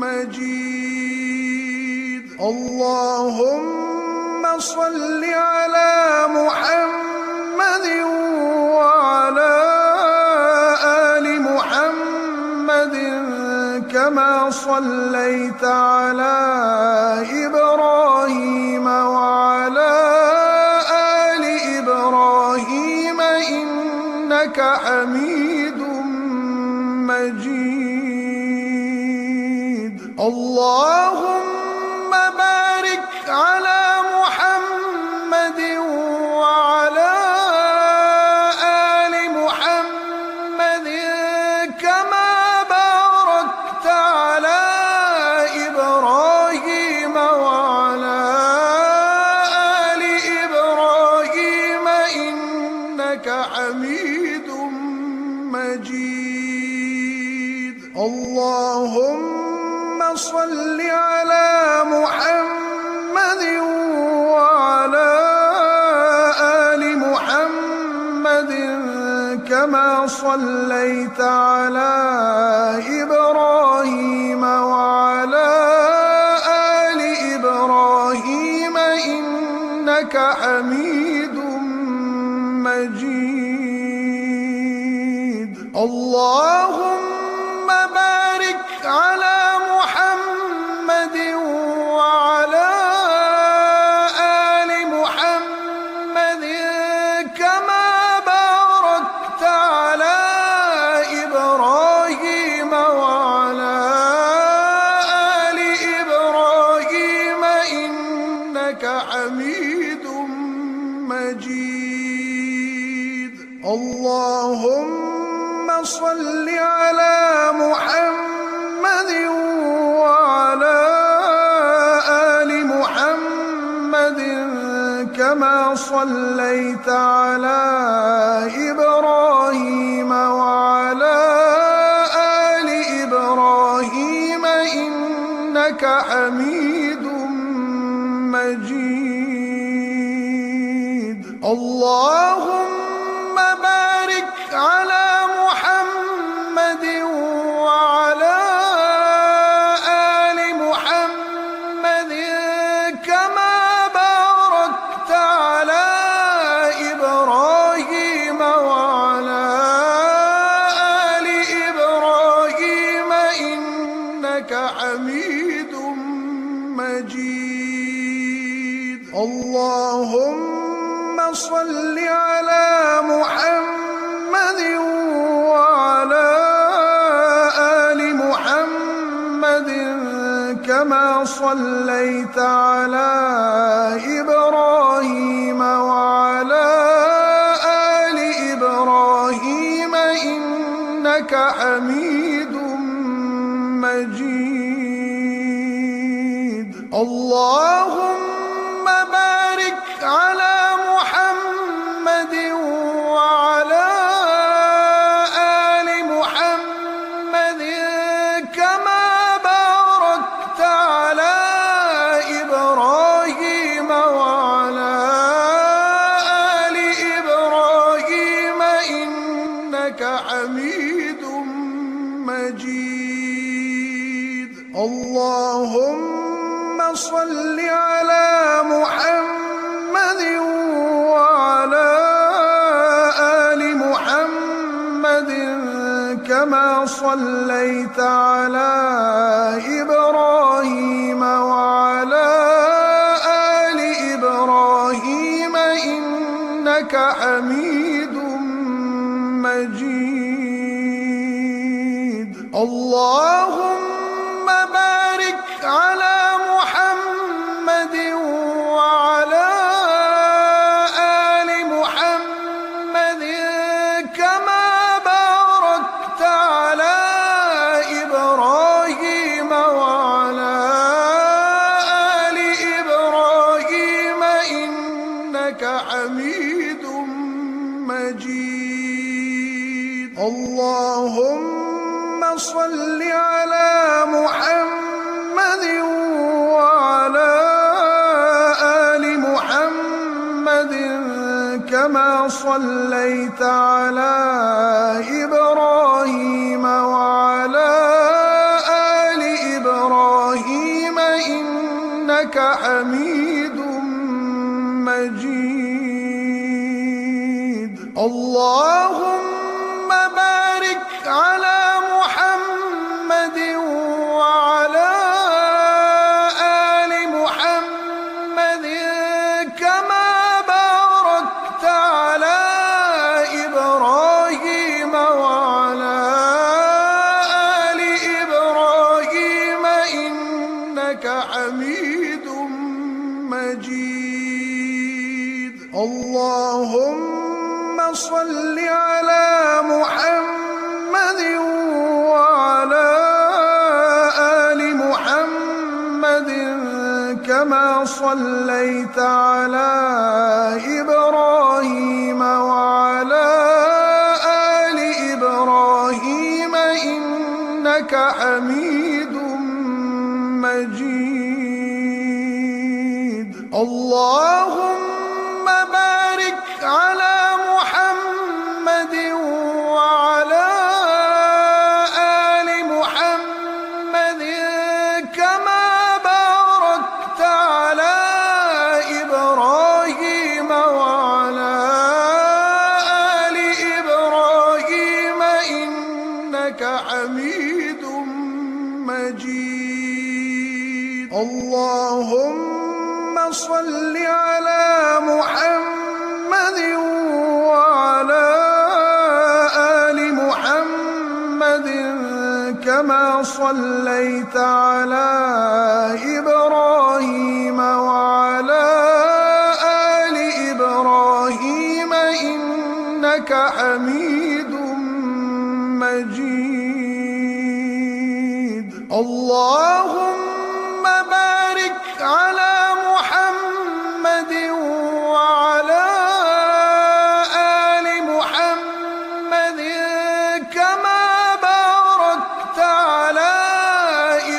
مجيد. اللهم صل على محمد وعلى آل محمد كما صليت على إبراهيم وعلى آل إبراهيم إنك حميد مجيد. اللهم بارك على محمد وعلى آل محمد كما باركت على إبراهيم وعلى آل إبراهيم إنك حميد مجيد. اللهم صل على محمد وعلى آل محمد كما صليت على إبراهيم وعلى آل إبراهيم إنك حميد مجيد. اللهم بارك على محمد وعلى آل محمد كما باركت على إبراهيم وعلى آل إبراهيم إنك حميد مجيد. اللهم صل على محمد وعلى آل محمد كما صليت على إبراهيم وعلى آل إبراهيم إنك حميد مجيد. اللهم بارك على محمد وعلى آل محمد كما باركت على إبراهيم وعلى آل إبراهيم إنك حميد مجيد. اللهم صل على محمد وعلى آل محمد كما صليت على إبراهيم وعلى آل إبراهيم إنك حميد مجيد. اللهم بارك على محمد وعلى آل محمد كما باركت على إبراهيم مجيد. اللهم صل على محمد وعلى آل محمد كما صليت على إبراهيم وعلى آل إبراهيم إنك حميد مجيد. اللهم بارك على محمد وعلى آل محمد كما باركت على إبراهيم وعلى آل إبراهيم إنك حميد مجيد. اللهم صل على محمد وعلى آل محمد كما صليت على إبراهيم وعلى آل إبراهيم إنك حميد مجيد. اللهم بارك على محمد وعلى آل محمد كما باركت على إبراهيم وعلى آل إبراهيم إنك حميد مجيد. اللهم صل على محمد وعلى آل محمد كما صليت على إبراهيم وعلى آل إبراهيم إنك حميد مجيد. اللهم بارك على محمد وعلى آل محمد كما باركت على إبراهيم وعلى آل إبراهيم إنك حميد مجيد. اللهم صل على محمد وعلى آل محمد كما صليت على إبراهيم وعلى آل إبراهيم إنك حميد مجيد. اللهم بارك على محمد وعلى آل محمد كما باركت على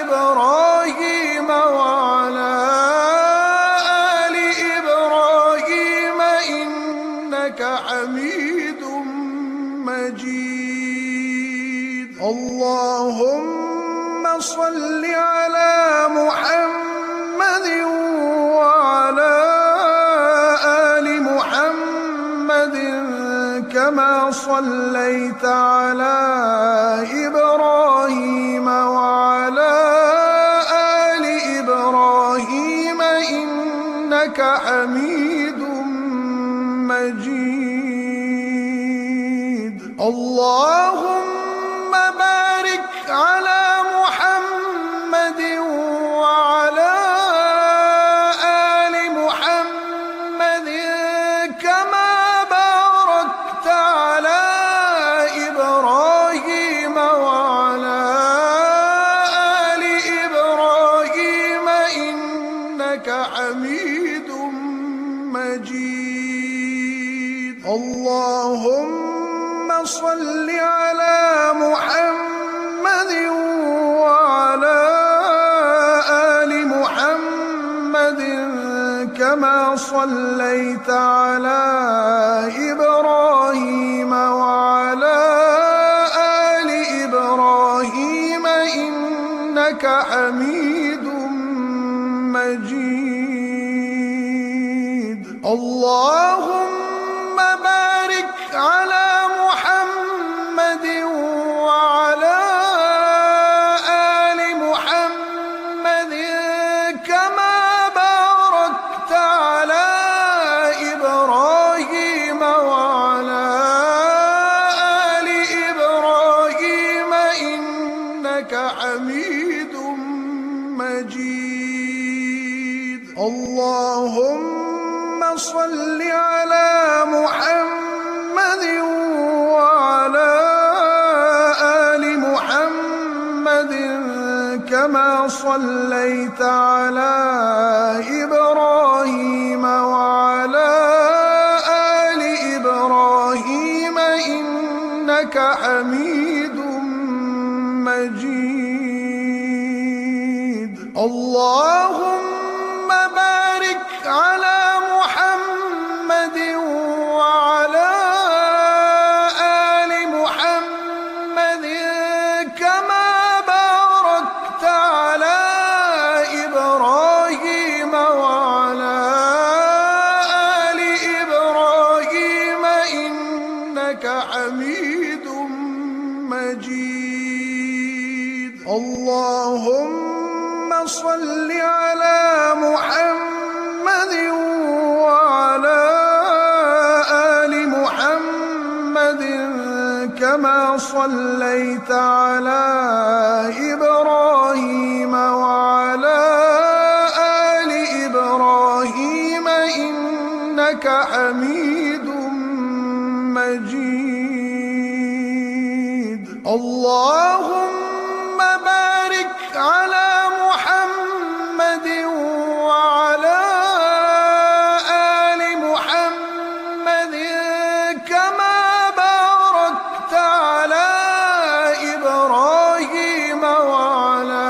إبراهيم وعلى آل إبراهيم إنك حميد مجيد. اللهم صل على محمد وعلى آل محمد كما صليت على إبراهيم وعلى آل إبراهيم إنك حميد مجيد. اللهم بارك على محمد وعلى آل محمد كما باركت على إبراهيم وعلى آل إبراهيم إنك حميد مجيد. اللهم صل على محمد وعلى آل محمد كما صليت على إبراهيم وعلى آل إبراهيم إنك حميد مجيد. اللهم بارك على محمد وعلى آل محمد كما باركت على إبراهيم وعلى آل إبراهيم إنك حميد مجيد. اللهم صل على محمد وعلى آل محمد كما صليت على إبراهيم وعلى آل إبراهيم إنك حميد مجيد. اللهم بارك على محمد وعلى آل محمد كما باركت على إبراهيم وعلى آل إبراهيم إنك حميد مجيد. اللهم صل على محمد وعلى آل محمد كما صليت على إبراهيم وعلى آل إبراهيم إنك حميد مجيد. اللهم بارك على محمد وعلى آل محمد كما باركت على إبراهيم وعلى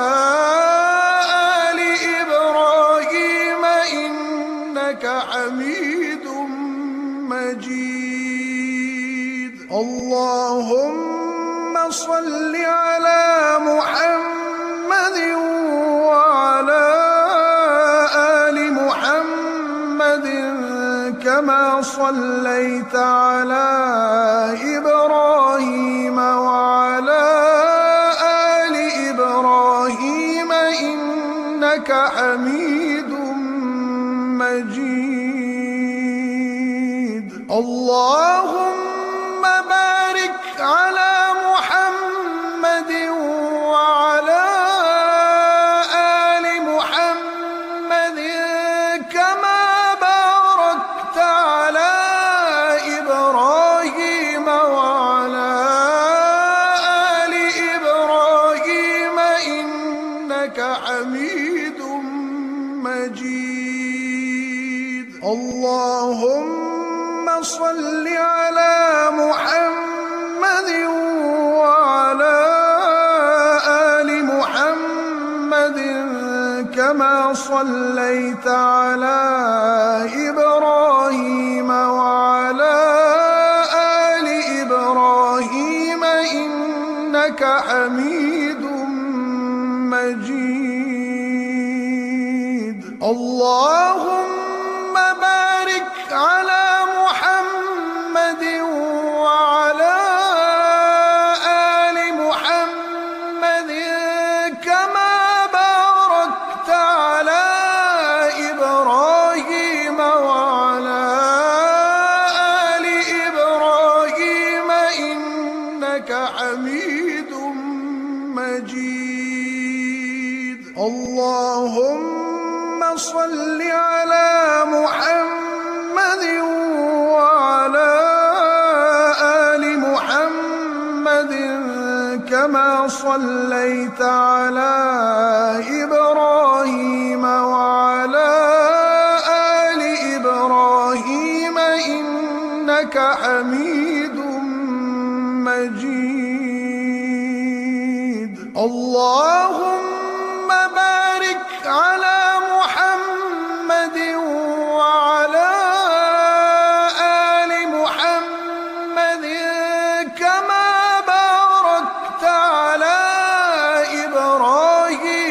آل إبراهيم إنك حميد مجيد. اللهم صل على محمد وعلى آل محمد كما صليت على إبراهيم وعلى آل إبراهيم إنك حميد مجيد. اللهم بارك على محمد وعلى آل محمد كما باركت على إبراهيم وعلى آل إبراهيم إنك حميد مجيد. اللهم صل على محمد وعلى آل محمد كما صليت على إبراهيم وعلى آل إبراهيم إنك حميد مجيد. اللهم بارك على محمد وعلى آل محمد كما باركت على إبراهيم وعلى آل إبراهيم إنك حميد مجيد. اللهم صل على محمد وعلى آل محمد كما صليت على إبراهيم وعلى آل إبراهيم إنك حميد مجيد. اللهم بارك على محمد وعلى آل محمد كما باركت على إبراهيم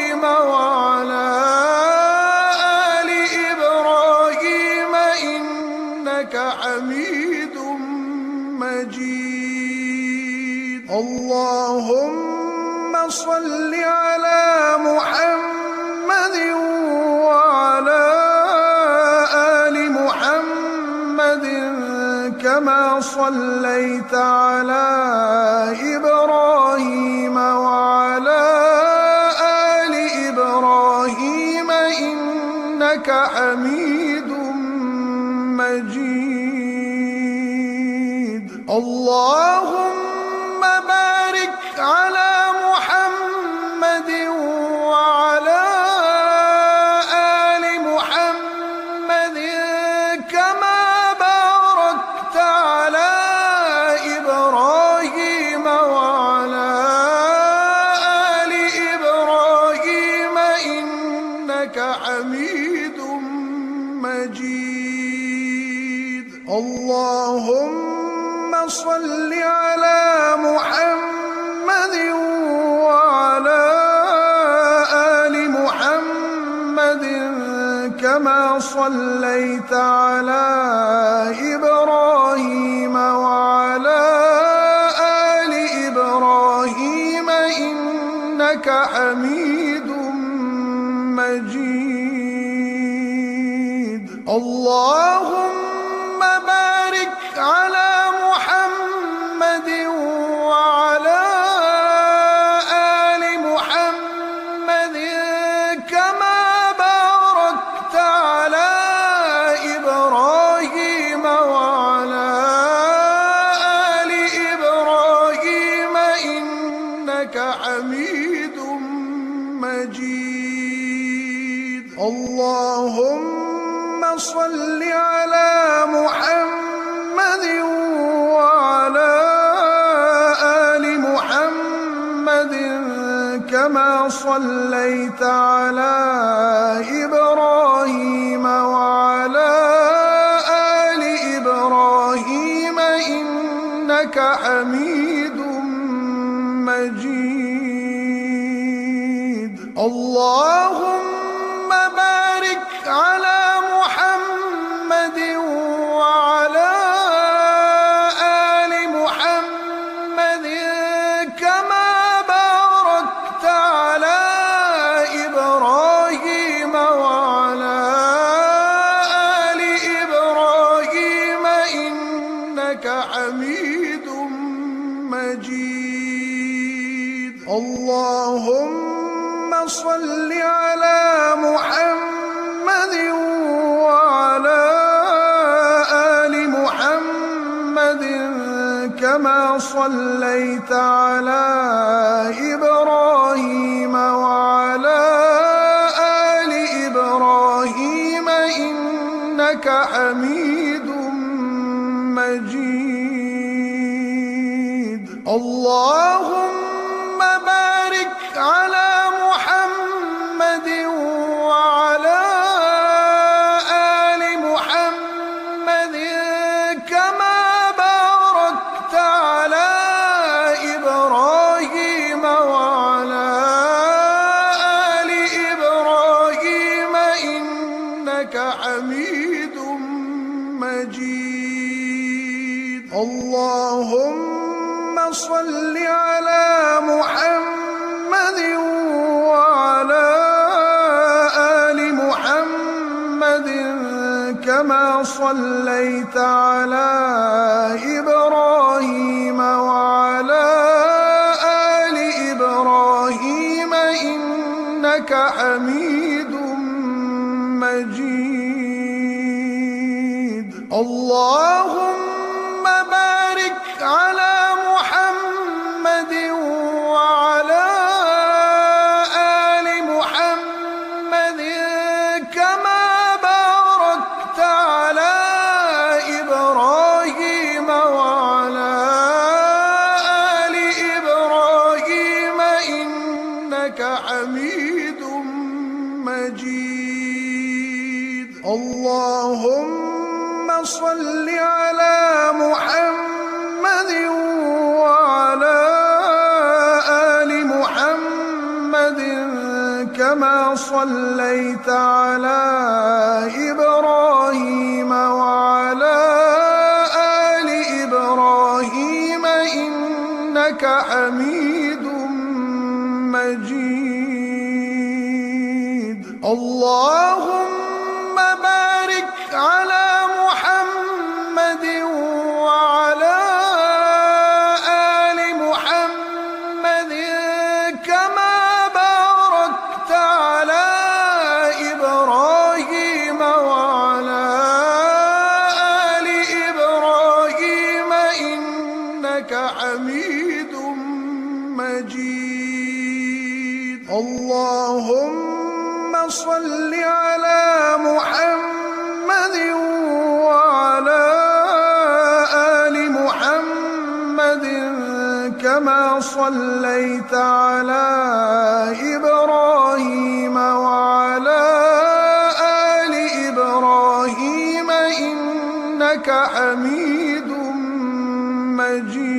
اللهم صل على محمد وعلى آل محمد كما صليت على إبراهيم وعلى آل إبراهيم إنك حميد مجيد. اللهم بارك على محمد وعلى آل محمد كما باركت على إبراهيم وعلى آل إبراهيم إنك حميد مجيد. اللهم صل على محمد وعلى آل محمد كما صليت على إبراهيم وعلى آل إبراهيم إنك حميد مجيد. اللهم بارك على محمد وعلى آل محمد كما باركت على إبراهيم وعلى آل إبراهيم إنك حميد مجيد. اللهم صل على محمد وعلى آل محمد كما صليت على إبراهيم وعلى آل إبراهيم إنك حميد مجيد. اللهم بارك على محمد وعلى آل محمد كما باركت على إبراهيم وعلى آل إبراهيم إنك حميد مجيد. اللهم صل على محمد وعلى آل محمد كما صليت على إبراهيم وعلى آل إبراهيم إنك حميد مجيد. اللهم بارك على محمد وعلى آل محمد كما باركت على إبراهيم وعلى آل إبراهيم إنك حميد مجيد. اللهم صل على محمد وعلى آل محمد كما صليت على إبراهيم وعلى آل إبراهيم إنك حميد مجيد. اللهم بارك على محمد وعلى آل محمد كما باركت على إبراهيم وعلى آل إبراهيم إنك حميد مجيد. اللهم صل على محمد وعلى آل محمد كما صليت على إبراهيم وعلى آل إبراهيم إنك حميد حميد مجيد. اللهم بارك على محمد وعلى آل محمد كما باركت على إبراهيم وعلى آل إبراهيم إنك حميد مجيد. اللهم صل على محمد وعلى آل محمد كما صليت على إبراهيم وعلى آل إبراهيم إنك حميد مجيد.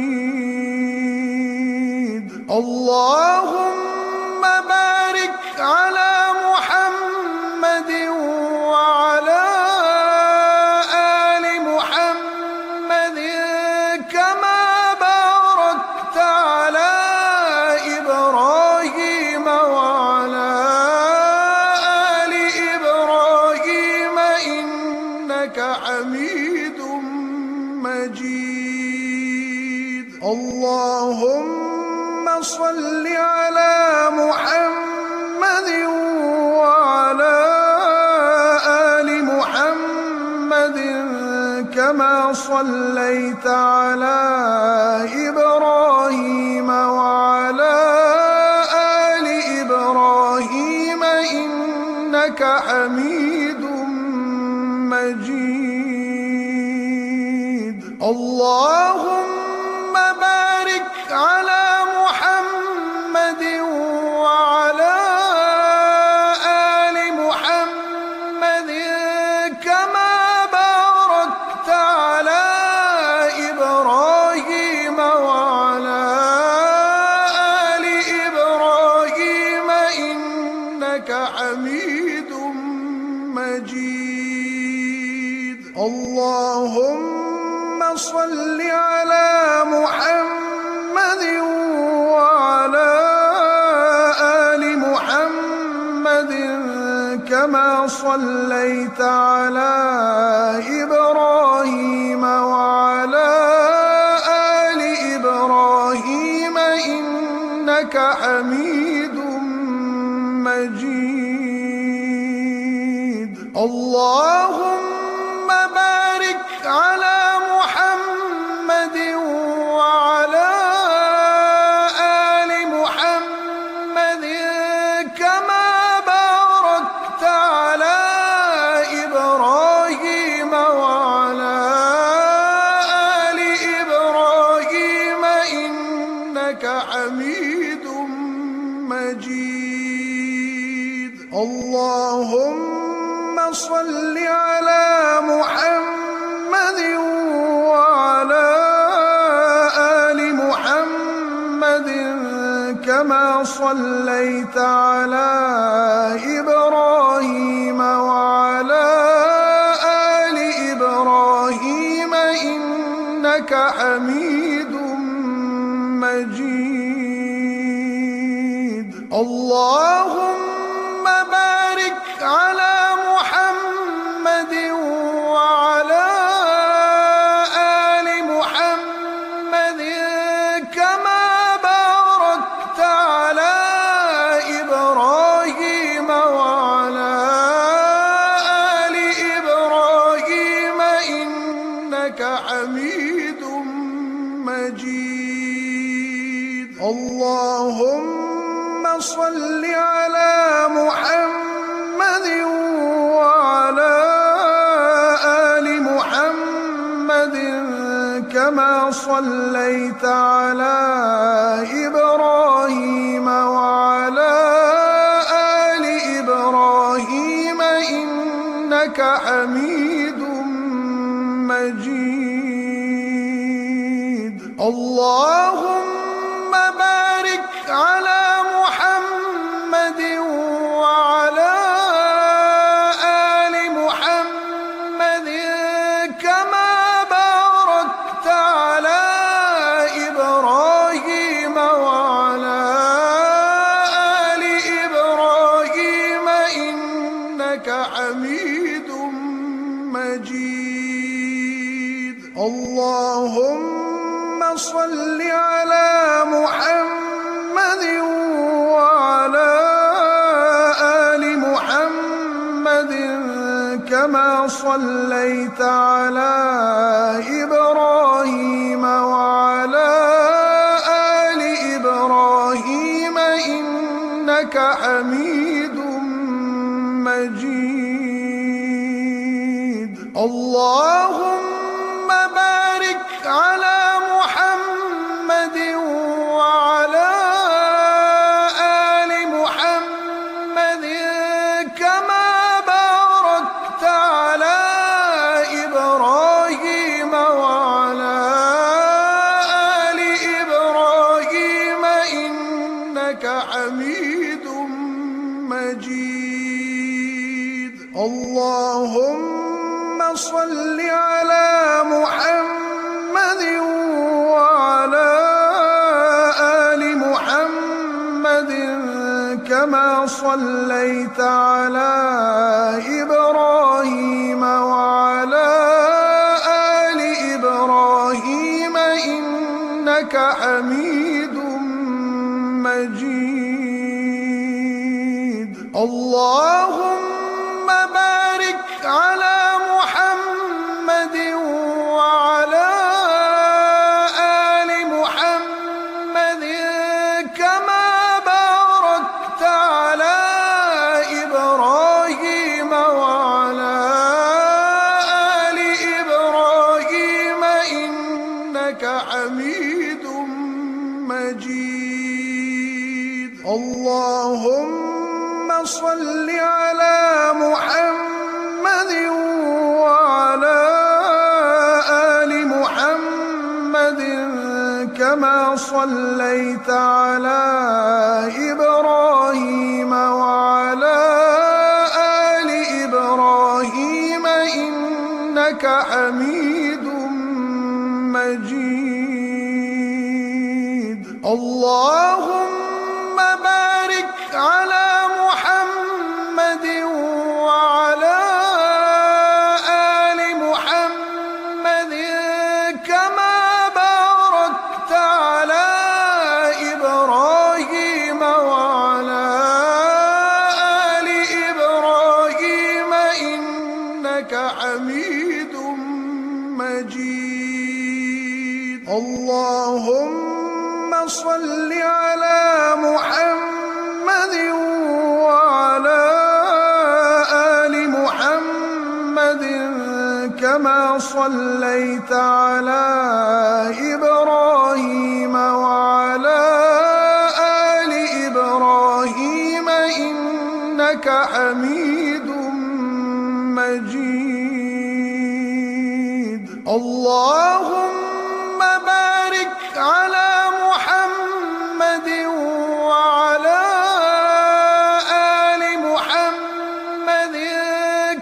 اللهم بارك على محمد وعلى آل محمد كما باركت على إبراهيم وعلى آل إبراهيم إنك حميد مجيد. اللهم صل على محمد وعلى آل محمد كما صليت على إبراهيم وعلى آل إبراهيم إنك حميد مجيد. اللهم بارك على محمد وعلى آل محمد كما باركت على إبراهيم وعلى آل إبراهيم إنك حميد مجيد. اللهم صل على محمد وعلى آل محمد كما صليت على إبراهيم وعلى آل إبراهيم إنك حميد مجيد. اللهم بارك على محمد وعلى آل محمد كما باركت على إبراهيم وعلى آل إبراهيم إنك حميد مجيد. اللهم صل على محمد وعلى آل محمد كما صليت على إبراهيم وعلى آل إبراهيم إنك حميد مجيد. اللهم بارك على محمد وعلى آل محمد كما باركت على إبراهيم وعلى آل إبراهيم إنك حميد مجيد. اللهم صل على محمد وعلى آل محمد كما صليت على إبراهيم وعلى آل إبراهيم إنك حميد مجيد. اللهم بارك على محمد وعلى آل محمد كما باركت على إبراهيم صل على محمد وعلى آل محمد كما صليت على إبراهيم وعلى آل إبراهيم إنك حميد مجيد. اللهم بارك على محمد وعلى آل محمد كما باركت على إبراهيم وعلى آل إبراهيم إنك حميد مجيد. اللهم صل على محمد وعلى آل محمد كما صليت على إبراهيم وعلى آل إبراهيم إنك حميد مجيد. اللهم بارك على محمد وعلى آل محمد كما باركت على إبراهيم وعلى آل إبراهيم إنك حميد مجيد. اللهم صل على محمد وعلى آل محمد كما صليت على إبراهيم وعلى آل إبراهيم إنك حميد مجيد. اللهم بارك على محمد وعلى آل محمد كما باركت على إبراهيم وعلى آل إبراهيم إنك حميد مجيد. اللهم صل على محمد وعلى آل محمد كما صليت على إبراهيم وعلى آل إبراهيم إنك حميد مجيد. اللهم بارك على محمد وعلى آل محمد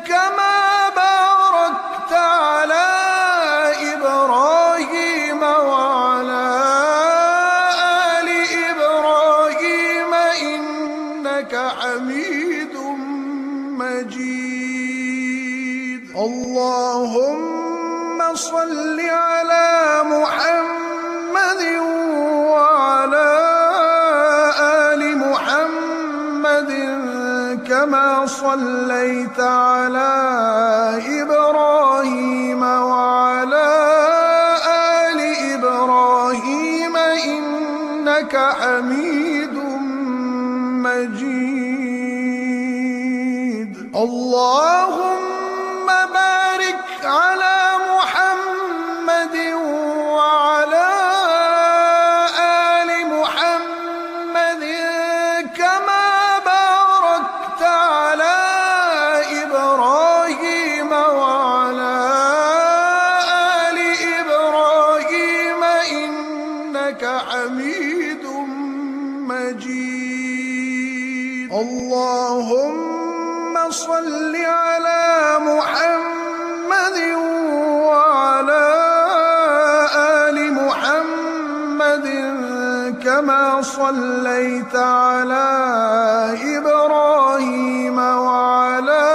كما باركت على إبراهيم وعلى آل إبراهيم إنك حميد مجيد. اللهم صل على محمد وعلى آل محمد كما صليت على إبراهيم وعلى آل إبراهيم إنك حميد مجيد. اللهم بارك على محمد وعلى آل محمد كما باركت على إبراهيم وعلى آل إبراهيم إنك حميد مجيد. اللهم صل على محمد وعلى آل محمد كما صليت على إبراهيم وعلى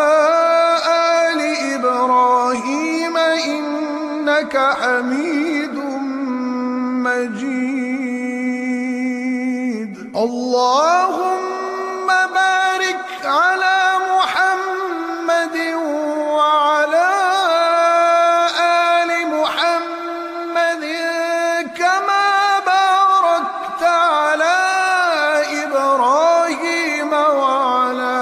آل إبراهيم إنك حميد مجيد. اللهم بارك على محمد وعلى آل محمد كما باركت على إبراهيم وعلى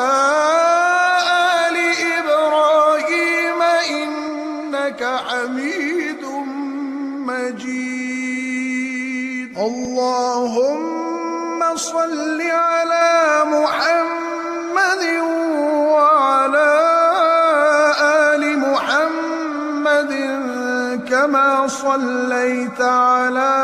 آل إبراهيم إنك حميد مجيد. اللهم صل على محمد وعلى آل محمد كما صليت على